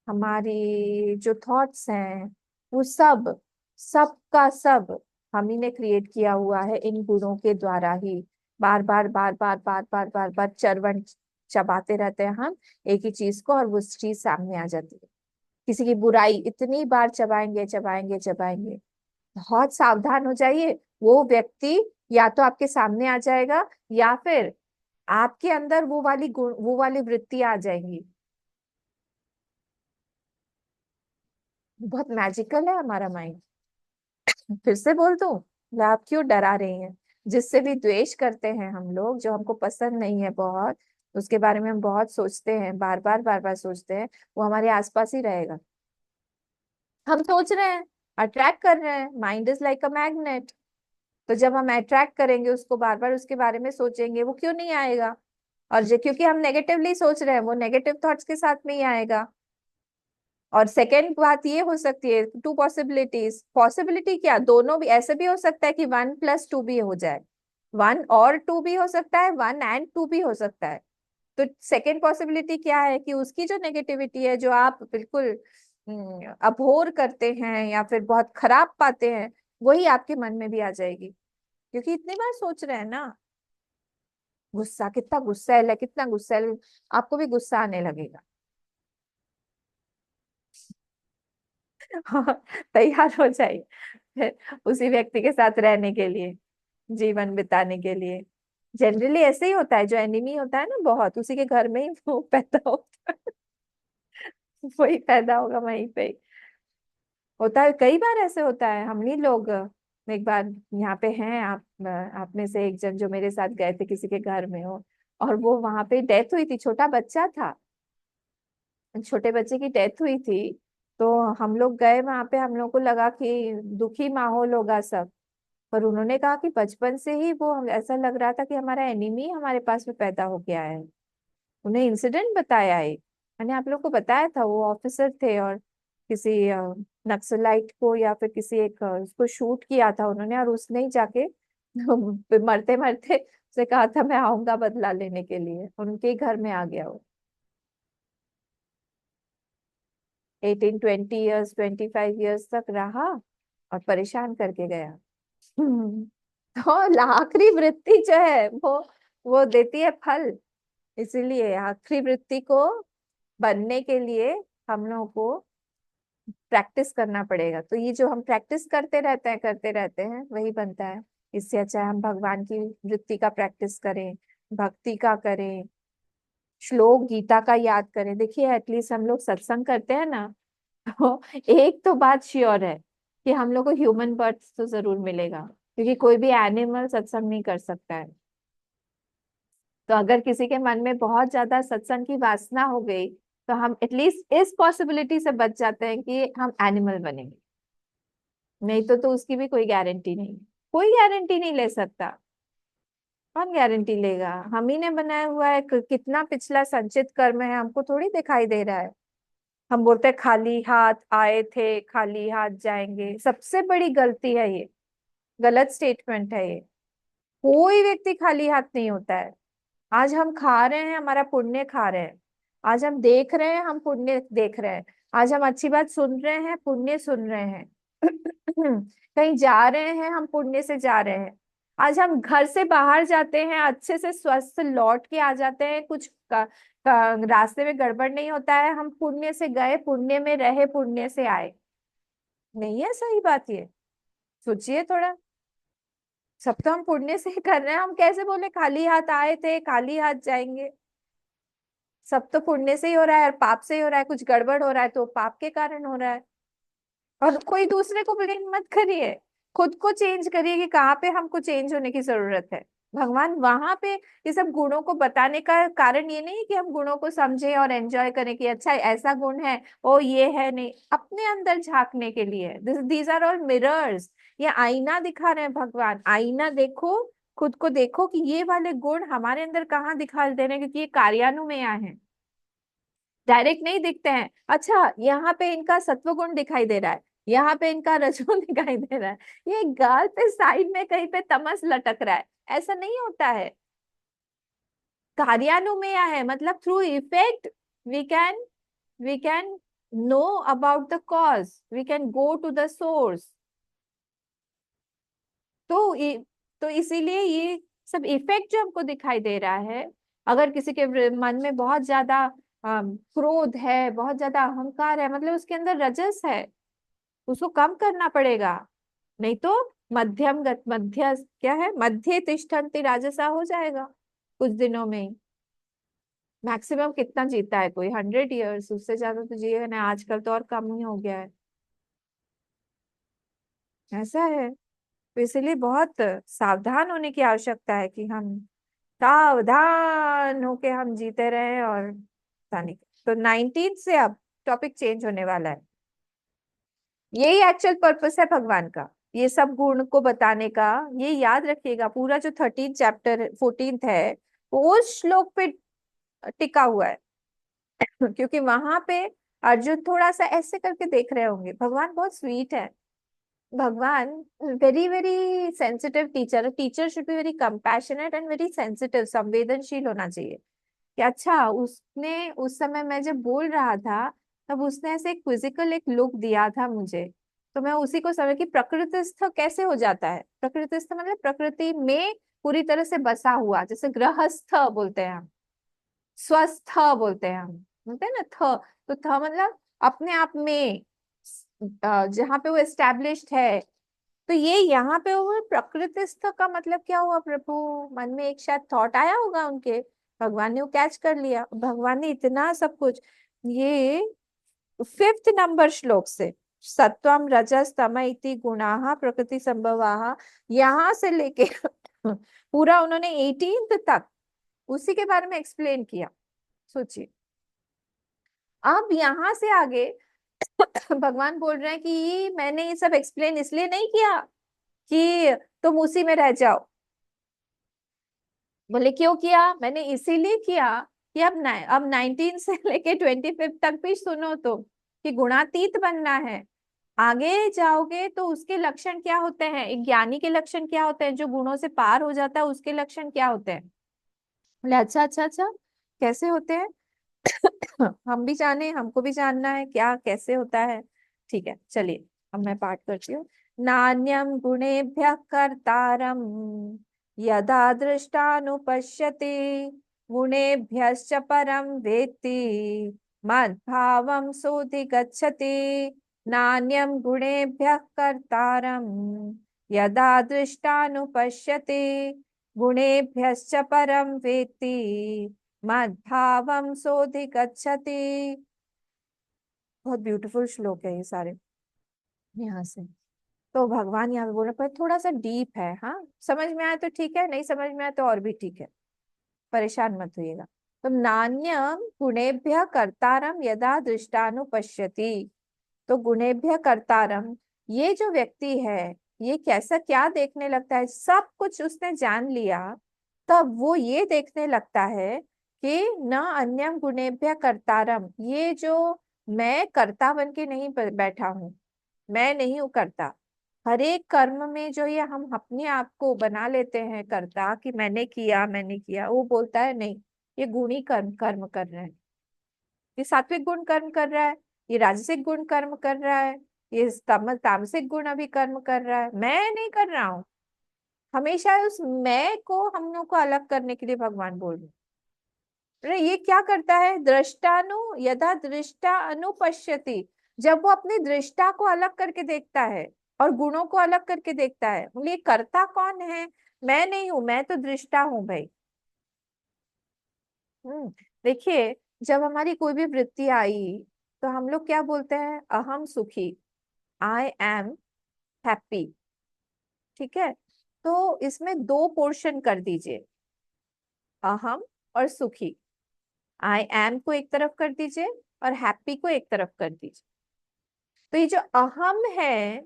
हमारी जो थॉट्स हैं, वो सब सब का सब हम ही ने क्रिएट किया हुआ है इन गुणों के द्वारा ही। बार बार बार बार बार बार बार बार चरवण चबाते रहते हैं हम एक ही चीज को, और वो चीज सामने आ जाती है। किसी की बुराई इतनी बार चबाएंगे चबाएंगे चबाएंगे, बहुत सावधान हो जाइए। वो व्यक्ति या तो आपके सामने आ जाएगा, या फिर आपके अंदर वो वाली गुण वो वाली वृत्ति आ जाएंगी। बहुत मैजिकल है हमारा माइंड। फिर से बोल दूं, आप क्यों डरा रही हैं। जिससे भी द्वेष करते हैं हम लोग, जो हमको पसंद नहीं है बहुत, उसके बारे में हम बहुत सोचते हैं, बार बार सोचते हैं, वो हमारे आसपास ही रहेगा। हम सोच रहे हैं, अट्रैक्ट कर रहे हैं। Mind is like a magnet. तो जब हम अट्रैक्ट करेंगे उसको, बार बार उसके बारे में सोचेंगे, वो क्यों नहीं आएगा। और जो क्योंकि हम नेगेटिवली सोच रहे हैं, वो नेगेटिव थॉट्स के साथ में ही आएगा। और सेकेंड बात ये हो सकती है, टू पॉसिबिलिटीज। पॉसिबिलिटी क्या, दोनों भी ऐसे भी हो सकता है कि 1+2 भी हो जाए, 1 और 2 भी हो सकता है, 1 and 2 भी हो सकता है। तो सेकेंड पॉसिबिलिटी क्या है कि उसकी जो नेगेटिविटी है, जो आप बिल्कुल अभोर करते हैं या फिर बहुत खराब पाते हैं, वही आपके मन में भी आ जाएगी। क्योंकि इतनी बार सोच रहे हैं ना। गुस्सा, कितना गुस्सैल है, कितना गुस्सैल, आपको भी गुस्सा आने लगेगा। तैयार हो जाइए फिर उसी व्यक्ति के साथ रहने के लिए, जीवन बिताने के लिए। जनरली ऐसे ही होता है, जो एनिमी होता है ना बहुत, उसी के घर में ही वो पैदा होता है। वही पैदा होगा वहीं पे ही। होता है, कई बार ऐसे होता है। हम ही लोग एक बार यहाँ पे हैं, आप में से एक जन जो मेरे साथ गए थे किसी के घर में हो, और वो वहां पे डेथ हुई थी, छोटा बच्चा था, छोटे बच्चे की डेथ हुई थी। तो हम लोग गए वहां पे, हम लोग को लगा कि दुखी माहौल होगा सब। पर उन्होंने कहा कि बचपन से ही वो ऐसा लग रहा था कि हमारा एनिमी हमारे पास में पैदा हो गया है। उन्हें इंसिडेंट बताया है, मैंने आप लोग को बताया था। वो ऑफिसर थे और किसी नक्सलाइट को या फिर किसी एक उसको शूट किया था उन्होंने, और उसने ही जाके मरते मरते उसे कहा था मैं आऊंगा बदला लेने के लिए, उनके ही घर में आ गया वो। 18-20 ईयर्स 25 ईयर्स तक रहा और परेशान करके गया। तो आखिरी वृत्ति जो है वो देती है फल। इसीलिए आखिरी वृत्ति को बनने के लिए हम लोगों को प्रैक्टिस करना पड़ेगा। तो ये जो हम प्रैक्टिस करते रहते हैं वही बनता है। इससे अच्छा है हम भगवान की वृत्ति का प्रैक्टिस करें, भक्ति का करें, श्लोक गीता का याद करें। देखिए एटलीस्ट हम लोग सत्संग करते हैं ना, तो एक तो बात श्योर है कि हम लोग को ह्यूमन बर्थ तो जरूर मिलेगा, क्योंकि कोई भी एनिमल सत्संग नहीं कर सकता है। तो अगर किसी के मन में बहुत ज्यादा सत्संग की वासना हो गई, तो हम एटलीस्ट इस पॉसिबिलिटी से बच जाते हैं कि हम एनिमल बनेंगे। नहीं तो उसकी भी कोई गारंटी नहीं, कोई गारंटी नहीं ले सकता। कौन गारंटी लेगा। हम ही ने बनाया हुआ है, कितना पिछला संचित कर्म है हमको थोड़ी दिखाई दे रहा है। हम बोलते हैं खाली हाथ आए थे खाली हाथ जाएंगे, सबसे बड़ी गलती है ये, गलत स्टेटमेंट है ये। कोई व्यक्ति खाली हाथ नहीं होता है। आज हम खा रहे हैं, हमारा पुण्य खा रहे हैं। आज हम देख रहे हैं, हम पुण्य देख रहे हैं। आज हम अच्छी बात सुन रहे हैं, पुण्य सुन रहे हैं। कहीं जा रहे हैं, हम पुण्य से जा रहे हैं। आज हम घर से बाहर जाते हैं, अच्छे से स्वस्थ लौट के आ जाते हैं, कुछ रास्ते में गड़बड़ नहीं होता है, हम पुण्य से गए, पुण्य में रहे, पुण्य से आए। नहीं है सही बात ये, सोचिए थोड़ा। सब तो हम पुण्य से ही कर रहे हैं, हम कैसे बोले खाली हाथ आए थे खाली हाथ जाएंगे। सब तो पुण्य से ही हो रहा है और पाप से ही हो रहा है, कुछ गड़बड़ हो रहा है तो पाप के कारण हो रहा है। और कोई दूसरे को ब्लेम मत करिए, खुद को चेंज करिए कि कहाँ पे हमको चेंज होने की जरूरत है। भगवान वहां पे ये सब गुणों को बताने का कारण ये नहीं है कि हम गुणों को समझें और एंजॉय करें कि अच्छा ऐसा गुण है, ओ ये है, नहीं, अपने अंदर झांकने के लिए। These are all mirrors. ये आईना दिखा रहे हैं भगवान, आईना देखो, खुद को देखो कि ये वाले गुण हमारे अंदर कहाँ दिखाई दे रहे हैं, क्योंकि ये कार्यान्वयन है, डायरेक्ट नहीं दिखते हैं। अच्छा यहाँ पे इनका सत्व गुण दिखाई दे रहा है, यहाँ पे इनका रजोगुण दिखाई दे रहा है, ये गाल पे साइड में कहीं पे तमस लटक रहा है, ऐसा नहीं होता है। कार्यानुमेय है, मतलब through effect we can know about the cause, we can go to the source. तो इसीलिए ये सब इफेक्ट जो हमको दिखाई दे रहा है, अगर किसी के मन में बहुत ज्यादा क्रोध है, बहुत ज्यादा अहंकार है, मतलब उसके अंदर रजस है, उसको कम करना पड़ेगा। नहीं तो मध्य क्या है, मध्य तिष्ठन्ति राजसा हो जाएगा कुछ दिनों में ही। मैक्सिमम कितना जीता है कोई, 100 years, उससे ज्यादा तो जिएगा ना, आजकल तो और कम ही हो गया है, ऐसा है। तो इसलिए बहुत सावधान होने की आवश्यकता है कि हम सावधान होके हम जीते रहे और पता नहीं। तो 19 से अब टॉपिक चेंज होने वाला है। यही एक्चुअल पर्पस है भगवान का, ये सब गुण को बताने का। ये याद रखिएगा, पूरा जो 13 चैप्टर 14 है वो उस श्लोक पे टिका हुआ है क्योंकि वहां पे अर्जुन थोड़ा सा ऐसे करके देख रहे होंगे, भगवान बहुत स्वीट है। भगवान very very sensitive teacher, teacher should be very compassionate and very sensitive, संवेदनशील होना चाहिए। कि अच्छा उसने उस समय मैं जब बोल रहा था तब उसने ऐसे एक फिजिकल एक लुक दिया था मुझे, तो मैं उसी को समझ कि प्रकृतिस्थ कैसे हो जाता है। प्रकृतिस्थ मतलब प्रकृति में पूरी तरह से बसा हुआ, जैसे गृहस्थ बोलते हैं हम, स्वस्थ बोलते हैं हम, बोलते हैं ना थ, तो थ मतलब अपने आप में जहाँ पे वो एस्टेब्लिश्ड है। तो ये यहाँ पे वो प्रकृतिस्थ का मतलब क्या हुआ, प्रभु मन में एक शायद थॉट आया होगा उनके, भगवान ने वो कैच कर लिया, भगवान ने इतना सब कुछ। ये 5th नंबर श्लोक से, सत्वम रजस तम इति गुणाः प्रकृति संभवाः, यहाँ से लेके पूरा उन्होंने 18th तक उसी के बारे में एक्सप्लेन किया। सोचिए, अब यहाँ से आगे भगवान बोल रहे हैं कि मैंने ये सब एक्सप्लेन इसलिए नहीं किया कि तुम उसी में रह जाओ। बोले क्यों किया, मैंने इसीलिए किया कि अब 19 से लेके 25 तक भी सुनो तो, कि गुणातीत बनना है। आगे जाओगे तो उसके लक्षण क्या होते हैं, एक ज्ञानी के लक्षण क्या होते हैं, जो गुणों से पार हो जाता है उसके लक्षण क्या होते हैं। बोले अच्छा अच्छा अच्छा, कैसे होते हैं हम भी जाने, हमको भी जानना है क्या कैसे होता है। ठीक है चलिए, अब मैं पाठ करती हूँ। नान्यम गुणेभ्यः कर्तारम यदा दृष्टानुपश्यति, गुणेभ्यश्च परम वेत्ति मद्भावं सोऽधिगच्छति। नान्यम गुणेभ्यः कर्तारम यदा दृष्टानुपश्यति, गुणेभ्यश्च परम वेत्ति मद्भावं सोऽधिगच्छति। बहुत ब्यूटीफुल श्लोक है ये सारे यहाँ से। तो भगवान यहाँ पे बोल रहे, पर थोड़ा सा डीप है, हाँ समझ में आया तो ठीक है, नहीं समझ में आया तो और भी ठीक है, परेशान मत होइएगा। तो नान्यम गुणेभ्य कर्तारम यदा दृष्टानुपश्यति, तो गुणेभ्य कर्तारम, ये जो व्यक्ति है ये कैसा क्या देखने लगता है, सब कुछ उसने जान लिया, तब वो ये देखने लगता है कि न अन्यम गुणेभ्य कर्तारम, ये जो मैं कर्ता बन के नहीं बैठा हूं, मैं नहीं हूं कर्ता। हर एक कर्म में जो ये हम अपने आप को बना लेते हैं कर्ता, कि मैंने किया, वो बोलता है नहीं, ये गुणी कर्म कर्म कर रहे हैं, ये सात्विक गुण कर्म कर रहा है, ये राजसिक गुण कर्म कर रहा है, ये तामसिक गुण अभी कर्म कर रहा है, मैं नहीं कर रहा हूँ। हमेशा उस मैं को हम लोग को अलग करने के लिए भगवान बोल रहे हैं। अरे ये क्या करता है, दृष्टानु यदा दृष्टा अनुपश्यति, जब वो अपनी दृष्टा को अलग करके देखता है और गुणों को अलग करके देखता है, बोले कर्ता कौन है, मैं नहीं हूं, मैं तो दृष्टा हूं भाई। देखिए जब हमारी कोई भी वृत्ति आई तो हम लोग क्या बोलते हैं? अहम सुखी, आई एम हैप्पी। ठीक है, तो इसमें दो पोर्शन कर दीजिए, अहम और सुखी। आई एम को एक तरफ कर दीजिए और हैप्पी को एक तरफ कर दीजिए। तो ये जो अहम है,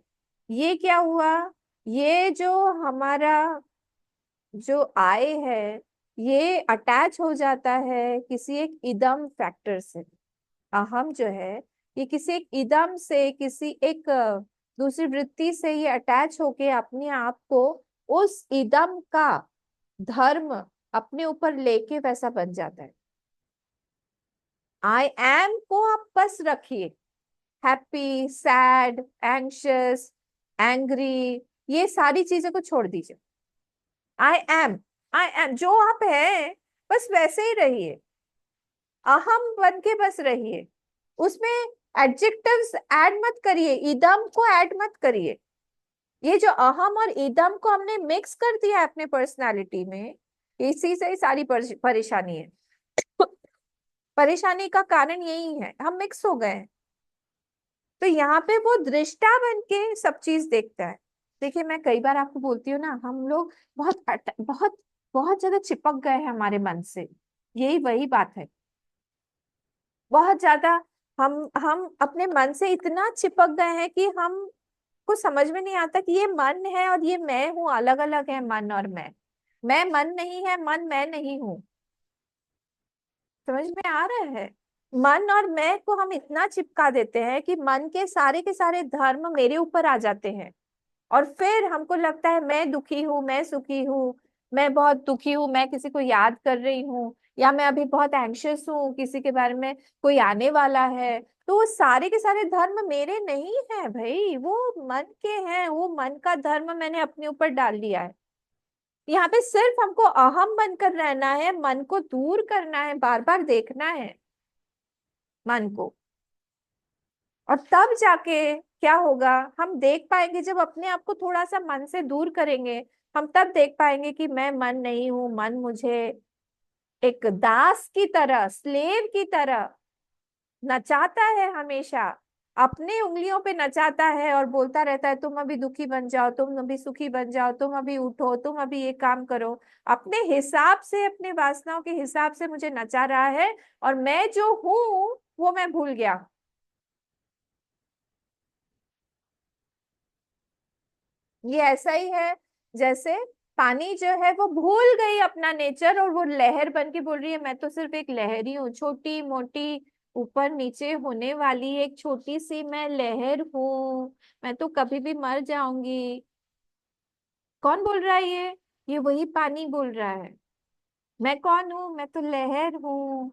ये क्या हुआ? ये जो हमारा जो आय है, ये अटैच हो जाता है किसी एक इदम फैक्टर से। अहम जो है, ये किसी एक इदम से, किसी एक दूसरी वृत्ति से ये अटैच होके अपने आप को उस इदम का धर्म अपने ऊपर लेके वैसा बन जाता है। आई एम को आप बस रखिए, हैप्पी, सैड, एंग्शियस, एंग्री, ये सारी चीजों को छोड़ दीजिए। आई एम, आई एम जो आप हैं बस वैसे ही रहिए, अहम बन के बस रहिए। उसमें एडजेक्टिव्स ऐड मत करिए, इदम को ऐड मत करिए। ये जो अहम और इदम को हमने मिक्स कर दिया है अपने पर्सनालिटी में, इसी से ही सारी परेशानी है। परेशानी का कारण यही है, हम मिक्स हो गए हैं। तो यहाँ पे वो दृष्टा बन के सब चीज देखता है। देखिए, मैं कई बार आपको बोलती हूँ ना, हम लोग बहुत बहुत ज्यादा चिपक गए हैं हमारे मन से। यही वही बात है, बहुत ज्यादा हम अपने मन से इतना चिपक गए हैं कि हम को समझ में नहीं आता कि ये मन है और ये मैं हूँ, अलग अलग है मन और मैं मन नहीं है, मन मैं नहीं हूँ। समझ में आ रहा है? मन और मैं को हम इतना चिपका देते हैं कि मन के सारे धर्म मेरे ऊपर आ जाते हैं। और फिर हमको लगता है मैं दुखी हूँ, मैं सुखी हूँ, मैं बहुत दुखी हूँ, मैं किसी को याद कर रही हूँ, या मैं अभी बहुत एंग्शियस हूँ, किसी के बारे में कोई आने वाला है। तो वो सारे के सारे धर्म मेरे नहीं है भाई, वो मन के हैं। वो मन का धर्म मैंने अपने ऊपर डाल लिया है। यहाँ पे सिर्फ हमको अहम बनकर रहना है, मन को दूर करना है, बार बार देखना है मन को। और तब जाके क्या होगा, हम देख पाएंगे, जब अपने आप को थोड़ा सा मन से दूर करेंगे, हम तब देख पाएंगे कि मैं मन नहीं हूं। मन मुझे एक दास की तरह, स्लेव की तरह नचाता है, हमेशा अपने उंगलियों पे नचाता है और बोलता रहता है तुम अभी दुखी बन जाओ, तुम अभी सुखी बन जाओ, तुम अभी उठो, तुम अभी ये काम करो। अपने हिसाब से, अपने वासनाओं के हिसाब से मुझे नचा रहा है, और मैं जो हूं वो मैं भूल गया। ये ऐसा ही है जैसे पानी जो है वो भूल गई अपना नेचर, और वो लहर बन के बोल रही है मैं तो सिर्फ एक लहर ही हूँ, छोटी मोटी, ऊपर नीचे होने वाली एक छोटी सी मैं लहर हूँ, मैं तो कभी भी मर जाऊंगी। कौन बोल रहा है ये वही पानी बोल रहा है। मैं कौन हूँ? मैं तो लहर हूँ।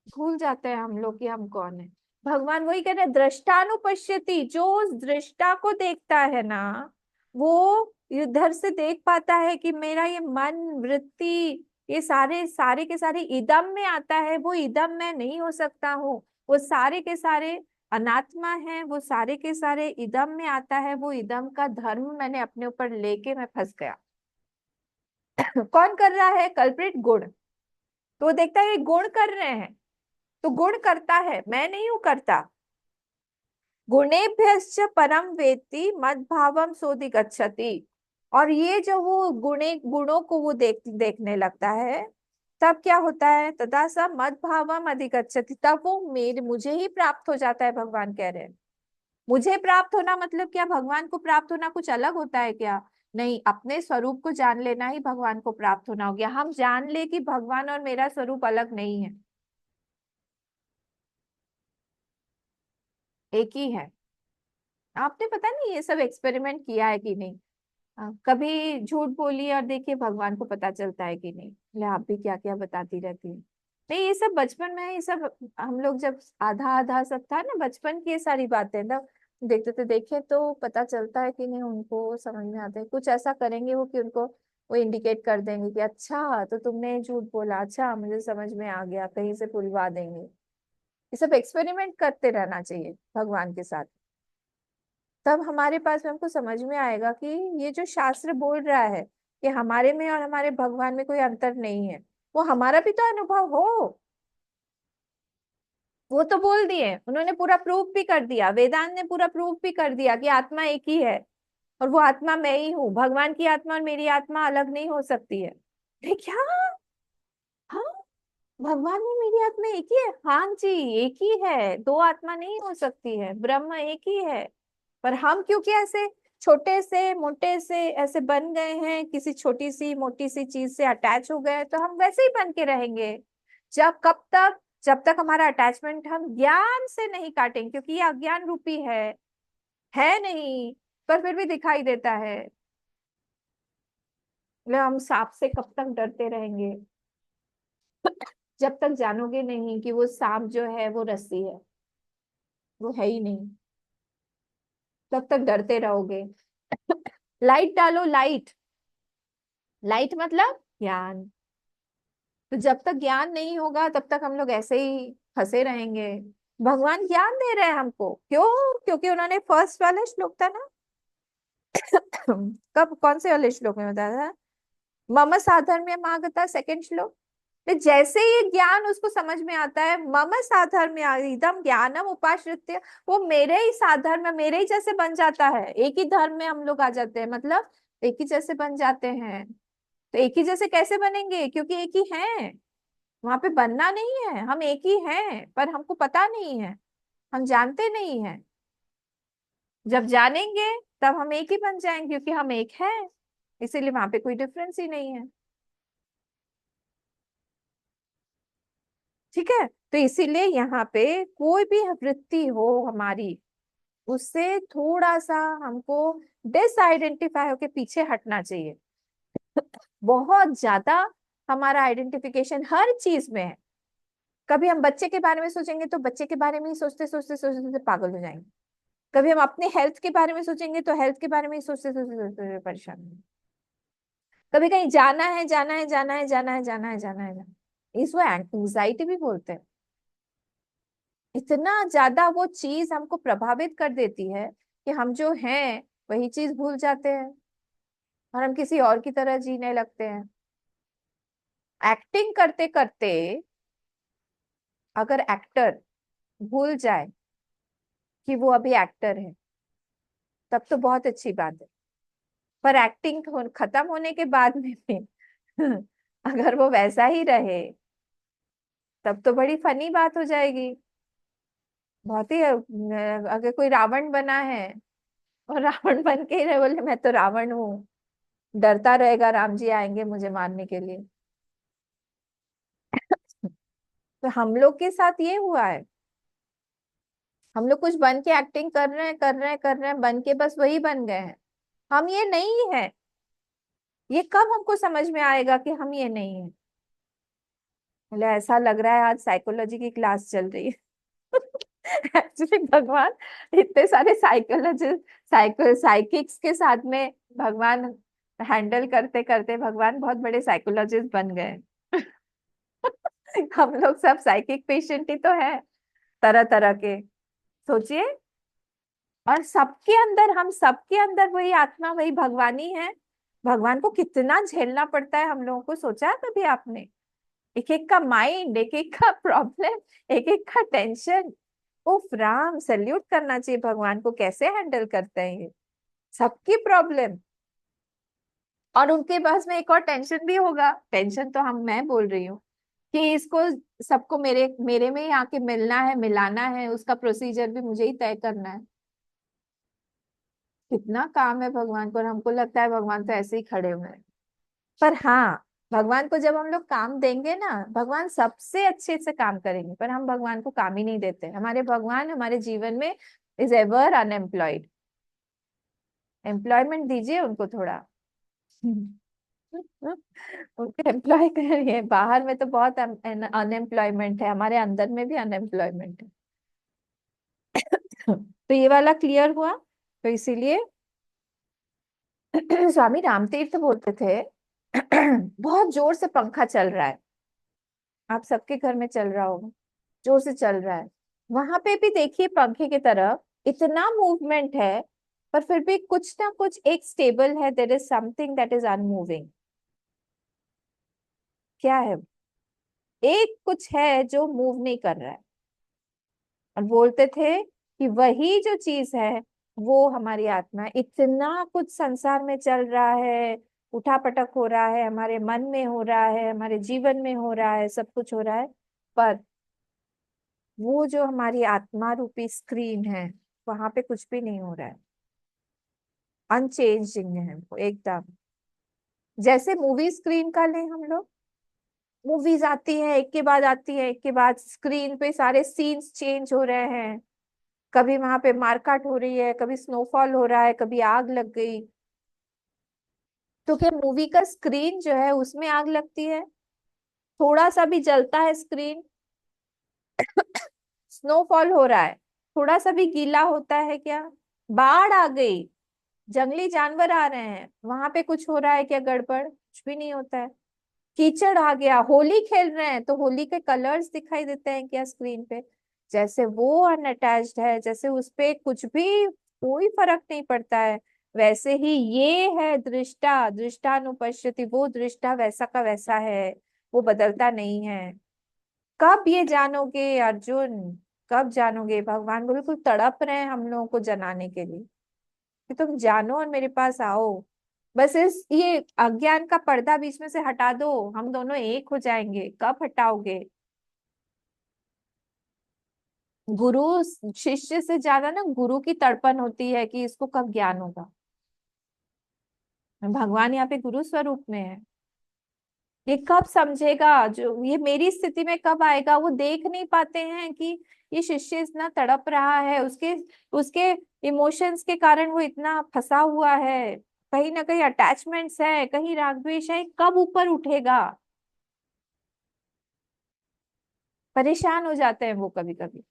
भूल जाते हैं हम लोग कि हम कौन है। भगवान वही कह रहे हैं, दृष्टानुपश्यति, जो उस दृष्टा को देखता है ना, वो इधर से देख पाता है कि मेरा ये मन, वृत्ति, ये सारे सारे के सारे इदम में आता है, वो इदम में नहीं हो सकता हूँ। वो सारे के सारे अनात्मा है, वो सारे के सारे इदम में आता है, वो इदम का धर्म मैंने अपने ऊपर लेके मैं फंस गया। कौन कर रहा है कल्प्रिट? गुण। तो वो देखता है ये गुण कर रहे हैं, तो गुण करता है, मैं नहीं हूं करता। गुणेभ्यश्च परम वेत्ति मद्भावम सोऽधिगच्छति। और ये जो वो गुणों को वो देखने लगता है, तब क्या होता है? तथा स मद्भावम अधिगच्छति, तब वो मुझे ही प्राप्त हो जाता है। भगवान कह रहे हैं मुझे प्राप्त होना मतलब क्या? भगवान को प्राप्त होना कुछ अलग होता है क्या? नहीं, अपने स्वरूप को जान लेना ही भगवान को प्राप्त होना हो गया। हम जान ले कि भगवान और मेरा स्वरूप अलग नहीं है, एक ही है। आपने पता नहीं ये सब एक्सपेरिमेंट किया है कि नहीं? कभी झूठ बोलिए और देखिए भगवान को पता चलता है कि नहीं। ले आप भी क्या क्या बताती रहती है। नहीं, ये सब बचपन में, ये सब हम लोग जब आधा आधा सब था ना बचपन की, ये सारी बातें ना देखते थे, देखे तो पता चलता है कि नहीं, उनको समझ में आता है। कुछ ऐसा करेंगे वो कि उनको वो इंडिकेट कर देंगे कि अच्छा तो तुमने झूठ बोला, अच्छा मुझे समझ में आ गया, कहीं से पुलवा देंगे। ये सब एक्सपेरिमेंट करते रहना चाहिए भगवान के साथ। तब हमारे पास में हमको समझ में आएगा कि ये जो शास्त्र बोल रहा है कि हमारे में और हमारे भगवान में कोई अंतर नहीं है, वो हमारा भी तो अनुभव हो। वो तो बोल दिए उन्होंने, पूरा प्रूफ भी कर दिया, वेदांत ने पूरा प्रूफ भी कर दिया कि आत्मा एक ही है, और वो आत्मा मैं ही हूँ। भगवान की आत्मा और मेरी आत्मा अलग नहीं हो सकती है। ये क्या? हाँ, भगवान में मेरी आत्मा एक ही है, हाँ जी एक ही है, दो आत्मा नहीं हो सकती है, ब्रह्म एक ही है। पर हम क्योंकि ऐसे छोटे से मोटे से ऐसे बन गए हैं, किसी छोटी सी मोटी सी चीज से अटैच हो गए हैं, तो हम वैसे ही बन के रहेंगे। कब तक? जब तक हमारा अटैचमेंट हम ज्ञान से नहीं काटेंगे, क्योंकि ये अज्ञान रूपी है नहीं, पर फिर भी दिखाई देता है। मतलब हम सांप से कब तक डरते रहेंगे? जब तक जानोगे नहीं कि वो सांप जो है वो रस्सी है, वो है ही नहीं, तब तक डरते रहोगे। लाइट डालो, लाइट, लाइट मतलब ज्ञान। तो जब तक ज्ञान नहीं होगा तब तक हम लोग ऐसे ही फंसे रहेंगे। भगवान ज्ञान दे रहे हैं हमको, क्यों? क्योंकि उन्होंने फर्स्ट वाला श्लोक था ना, कब कौन से वाले श्लोक में बताया था? मम साधर्म्य मागता, सेकंड श्लोक। तो जैसे ही ज्ञान उसको समझ में आता है, मम साधर्म्य इदम ज्ञानम उपाश्रित्य, वो मेरे ही साधर्म, मेरे ही जैसे बन जाता है। एक ही धर्म में हम लोग आ जाते हैं, मतलब एक ही जैसे बन जाते हैं। तो एक ही जैसे कैसे बनेंगे? क्योंकि एक ही है, वहां पे बनना नहीं है, हम एक ही हैं, पर हमको पता नहीं है, हम जानते नहीं है। जब जानेंगे तब हम एक ही बन जाएंगे, क्योंकि हम एक हैं, इसीलिए वहां पे कोई डिफरेंस ही नहीं है। ठीक है, तो इसीलिए यहाँ पे कोई भी वृत्ति हो हमारी, उससे थोड़ा सा हमको डिसआइडेंटिफाई होके पीछे हटना चाहिए। बहुत ज्यादा हमारा आइडेंटिफिकेशन हर चीज में है। कभी हम बच्चे के बारे में सोचेंगे तो बच्चे के बारे में ही सोचते सोचते सोचते सोचते पागल हो जाएंगे। कभी हम अपने हेल्थ के बारे में सोचेंगे तो हेल्थ के बारे में ही सोचते सोचते सोचते परेशान होंगे। कभी कहीं जाना है, जाना है, जाना है, जाना है, जाना है, जाना है, इसको एंजाइटी भी बोलते हैं। इतना ज्यादा वो चीज हमको प्रभावित कर देती है कि हम जो हैं वही चीज भूल जाते हैं, और हम किसी और की तरह जीने लगते हैं। एक्टिंग करते करते अगर एक्टर भूल जाए कि वो अभी एक्टर है, तब तो बहुत अच्छी बात है। पर एक्टिंग खत्म होने के बाद में भी अगर वो वैसा ही रहे, तब तो बड़ी फनी बात हो जाएगी। बहुत ही अगर कोई रावण बना है और रावण बन के ही रहे, बोले मैं तो रावण हूँ, डरता रहेगा राम जी आएंगे मुझे मारने के लिए। तो हम लोग के साथ ये हुआ है, हम लोग कुछ बन के एक्टिंग कर रहे हैं, कर रहे हैं, कर रहे हैं, बन के बस वही बन गए हैं। हम ये नहीं है। ये कब हमको समझ में आएगा कि हम ये नहीं है? बोले ऐसा लग रहा है आज साइकोलॉजी की क्लास चल रही है। एक्चुअली भगवान इतने सारे साइकोलॉजिस्ट, साइकिक्स के साथ में भगवान हैंडल करते करते भगवान बहुत बड़े साइकोलॉजिस्ट बन गए। हम लोग सब साइकिक पेशेंट ही तो है, तरह तरह के। सोचिए, और सबके अंदर, हम सबके अंदर वही आत्मा, वही भगवानी है। भगवान को कितना झेलना पड़ता है हम लोगों को, सोचा है कभी आपने? एक एक का माइंड, एक एक का प्रॉब्लम, एक एक का टेंशन। उफ राम, सैल्यूट करना चाहिए भगवान को, कैसे हैंडल करते हैं ये सबकी प्रॉब्लम। और उनके पास में एक और टेंशन भी होगा, टेंशन तो मैं बोल रही हूँ कि इसको सबको मेरे मेरे में ही आके मिलना है, मिलाना है, उसका प्रोसीजर भी मुझे ही तय करना है। कितना काम है भगवान को, और हमको लगता है भगवान तो ऐसे ही खड़े हुए हैं। पर हाँ, भगवान को जब हम लोग काम देंगे ना, भगवान सबसे अच्छे से काम करेंगे, पर हम भगवान को काम ही नहीं देते। हमारे भगवान हमारे जीवन में इज एवर अनएम्प्लॉयड। एम्प्लॉयमेंट दीजिए उनको थोड़ा। उनको एम्प्लॉय करिए। बाहर में तो बहुत अनएम्प्लॉयमेंट है, हमारे अंदर में भी अनएम्प्लॉयमेंट है। तो ये वाला क्लियर हुआ। तो इसीलिए स्वामी रामतीर्थ बोलते थे, बहुत जोर से पंखा चल रहा है, आप सबके घर में चल रहा होगा, जोर से चल रहा है। वहां पे भी देखिए पंखे की तरफ इतना मूवमेंट है, पर फिर भी कुछ ना कुछ एक स्टेबल है, there is something that is unmoving. क्या है? एक कुछ है जो मूव नहीं कर रहा है। और बोलते थे कि वही जो चीज है वो हमारी आत्मा है। इतना कुछ संसार में चल रहा है, उठापटक हो रहा है, हमारे मन में हो रहा है, हमारे जीवन में हो रहा है, सब कुछ हो रहा है, पर वो जो हमारी आत्मा रूपी स्क्रीन है वहां पे कुछ भी नहीं हो रहा है। अनचेंजिंग है वो एकदम। जैसे मूवी स्क्रीन का लें हम लोग, मूवीज आती है एक के बाद आती है, एक के बाद स्क्रीन पे सारे सीन्स चेंज हो रहे हैं। कभी वहां पे मारकाट हो रही है, कभी स्नोफॉल हो रहा है, कभी आग लग गई। तो क्या मूवी का स्क्रीन जो है उसमें आग लगती है? थोड़ा सा भी जलता है स्क्रीन, स्नोफॉल हो रहा है, थोड़ा सा भी गीला होता है क्या? बाढ़ आ गई, जंगली जानवर आ रहे हैं, वहां पे कुछ हो रहा है क्या गड़बड़? कुछ भी नहीं होता है। कीचड़ आ गया, होली खेल रहे हैं तो होली के कलर्स दिखाई देते हैं क्या स्क्रीन पे? जैसे वो अनअटैच्ड है, जैसे उस पे कुछ भी कोई फर्क नहीं पड़ता है, वैसे ही ये है दृष्टा, दृष्टानुपश्यति, वो दृष्टा वैसा का वैसा है, वो बदलता नहीं है। कब ये जानोगे अर्जुन? कब जानोगे? भगवान बिल्कुल तड़प रहे हैं हम लोगों को जनाने के लिए कि तुम जानो और मेरे पास आओ। बस इस ये अज्ञान का पर्दा बीच में से हटा दो, हम दोनों एक हो जाएंगे। कब हटाओगे? गुरु शिष्य से ज्यादा ना गुरु की तड़पन होती है कि इसको कब ज्ञान होगा। भगवान यहाँ पे गुरु स्वरूप में है। ये कब समझेगा, जो ये मेरी स्थिति में कब आएगा? वो देख नहीं पाते हैं कि ये शिष्य इतना तड़प रहा है, उसके उसके इमोशंस के कारण वो इतना फंसा हुआ है, कहीं ना कहीं अटैचमेंट्स है, कहीं राग द्वेष है। कब ऊपर उठेगा? परेशान हो जाते हैं वो कभी कभी।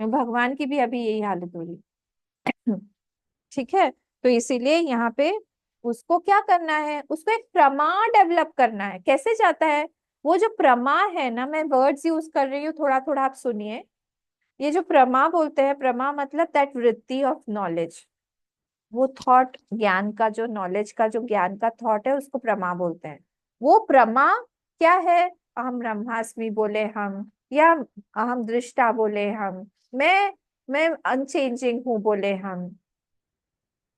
भगवान की भी अभी यही हालत हो रही है। ठीक है, तो इसीलिए यहाँ पे उसको क्या करना है, उसको एक प्रमा डेवलप करना है। कैसे जाता है वो जो प्रमा है ना, मैं वर्ड्स यूज कर रही हूँ, थोड़ा थोड़ा आप सुनिए। ये जो प्रमा बोलते हैं, प्रमा मतलब दैट वृत्ति ऑफ नॉलेज, वो थॉट, ज्ञान का जो नॉलेज का जो ज्ञान का थॉट है उसको प्रमा बोलते हैं। वो प्रमा क्या है? अहम ब्रह्मास्मि बोले हम, या अहम दृष्टा बोले हम, मैं अनचेंजिंग हूँ बोले हम,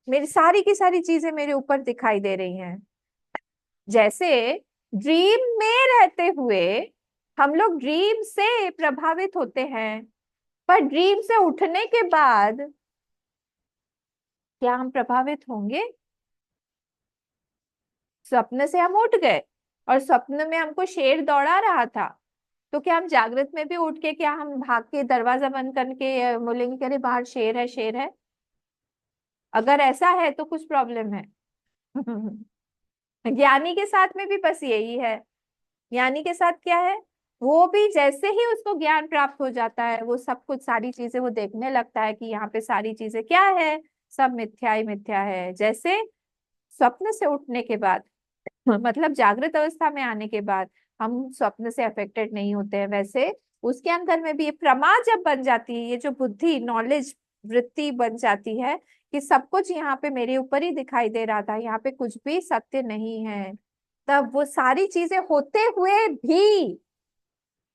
मेरी सारी की सारी चीजें मेरे ऊपर दिखाई दे रही हैं। जैसे ड्रीम में रहते हुए हम लोग ड्रीम से प्रभावित होते हैं, पर ड्रीम से उठने के बाद क्या हम प्रभावित होंगे? स्वप्न से हम उठ गए और स्वप्न में हमको शेर दौड़ा रहा था, तो क्या हम जागृत में भी उठ के, क्या हम भाग के दरवाजा बंद करके बोलेंगे कि अरे बाहर शेर है, शेर है? अगर ऐसा है तो कुछ प्रॉब्लम है। ज्ञानी के साथ में भी बस यही है। ज्ञानी के साथ क्या है? वो भी जैसे ही उसको ज्ञान प्राप्त हो जाता है, वो सब कुछ सारी चीजें वो देखने लगता है कि यहाँ पे सारी चीजें क्या है, सब मिथ्या ही मिथ्या है। जैसे स्वप्न से उठने के बाद, मतलब जागृत अवस्था में आने के बाद हम स्वप्न से अफेक्टेड नहीं होते हैं, वैसे उसके अंदर में भी ये प्रमा जब बन जाती है, ये जो बुद्धि नॉलेज वृत्ति बन जाती है कि सब कुछ यहाँ पे मेरे ऊपर ही दिखाई दे रहा था, यहाँ पे कुछ भी सत्य नहीं है, तब वो सारी चीजें होते हुए भी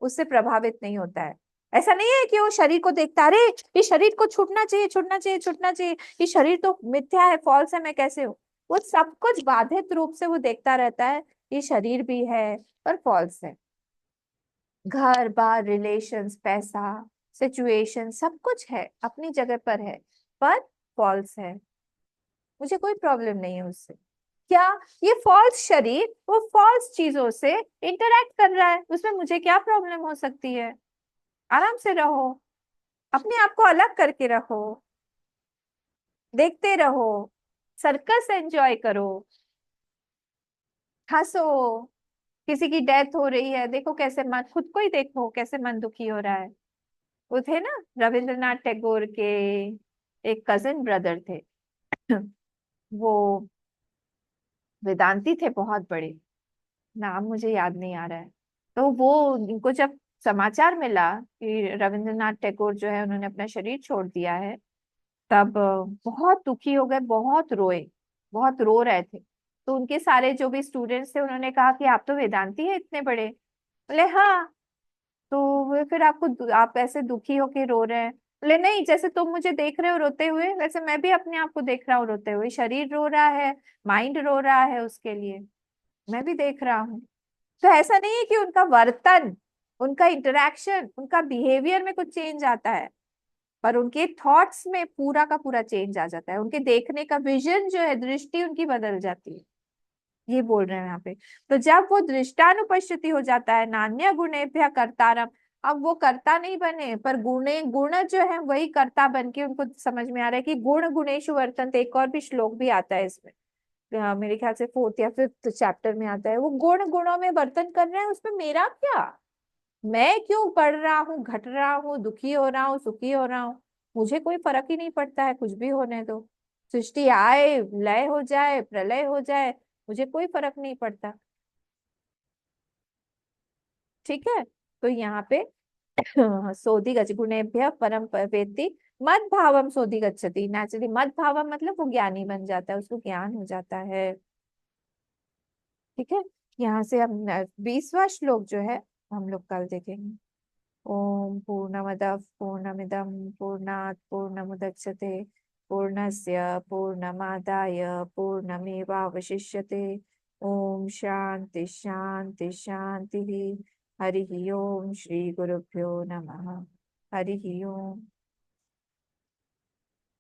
उससे प्रभावित नहीं होता है। ऐसा नहीं है कि वो शरीर को देखता है, अरे इस शरीर को छूटना चाहिए, छूटना चाहिए, छूटना चाहिए, ये शरीर तो मिथ्या है, फॉल्स है, मैं कैसे हूँ? वो सब कुछ बाधित रूप से वो देखता रहता है, ये शरीर भी है और फॉल्स है। घर बार रिलेशंस पैसा सिचुएशन सब कुछ है, अपनी जगह पर है, पर फॉल्स है। मुझे कोई प्रॉब्लम नहीं है उससे। क्या? ये फॉल्स शरीर वो फॉल्स चीजों से इंटरेक्ट कर रहा है, उसमें मुझे क्या प्रॉब्लम हो सकती है? आराम से रहो, अपने आप को अलग करके रखो, देखते रहो, सर्कस एंजॉय करो, हंसो। किसी की डेथ हो रही है, देखो कैसे मन, खुद को ही देखो कैसे मन दुखी हो रहा है। वो थे ना रविंद्रनाथ टैगोर के एक कजिन ब्रदर थे। वो वेदांती थे बहुत बड़े, नाम मुझे याद नहीं आ रहा है। तो वो इनको जब समाचार मिला कि रविंद्रनाथ टैगोर जो है उन्होंने अपना शरीर छोड़ दिया है, तब बहुत दुखी हो गए, बहुत रोए, बहुत रो रहे थे। तो उनके सारे जो भी स्टूडेंट्स थे उन्होंने कहा कि आप तो वेदांती है इतने बड़े। बोले हाँ। तो फिर आप ऐसे दुखी होके रो रहे हैं? बोले नहीं, जैसे तुम मुझे देख रहे हो रोते हुए, वैसे मैं भी अपने आप को देख रहा हूँ रोते हुए। शरीर रो रहा है, माइंड रो रहा है, उसके लिए मैं भी देख रहा हूँ। तो ऐसा नहीं है कि उनका वर्तन, उनका इंटरेक्शन, उनका बिहेवियर में कुछ चेंज आता है, पर उनके थॉट्स में पूरा का पूरा चेंज आ जाता है। उनके देखने का विजन जो है, दृष्टि उनकी बदल जाती है। ये बोल रहे हैं यहाँ पे। तो जब वो दृष्टानुपश्यति हो जाता है, नान्य गुणेभ्य कर्तारम, अब वो कर्ता नहीं बने, पर गुणे गुण जो है वही कर्ता बन के उनको समझ में आ रहा है कि गुण गुणेषु वर्तन्ते। एक और भी श्लोक भी आता है इसमें, मेरे ख्याल से 4th या 5th चैप्टर में आता है। वो गुण गुणों में वर्तन कर रहे हैं, उसमें मेरा क्या, मैं क्यों बढ़ रहा हूँ, घट रहा हूँ, दुखी हो रहा हूँ, सुखी हो रहा हूँ, मुझे कोई फर्क ही नहीं पड़ता है, कुछ भी होने दो। सृष्टि आए, लय हो जाए, प्रलय हो जाए, मुझे कोई फर्क नहीं पड़ता। ठीक है। तो यहाँ पे सोधि गच्छ गुणेभ्य परम वेत्ति मद भावम सोधि गच्छति। नेचुरली मद भावम मतलब वो ज्ञानी बन जाता है, उसको ज्ञान हो जाता है। ठीक है। यहाँ से हम 20वां श्लोक जो है हम लोग कल देखेंगे। ओम पूर्णमदः पूर्णमिदं पूर्णात् पूर्णमुदच्यते पूर्णस्य पूर्णमादाय पूर्णमेवावशिष्यते। ओम शांति शांति शांति। हरि ओम। श्री गुरुभ्यो नमः। हरि ओम।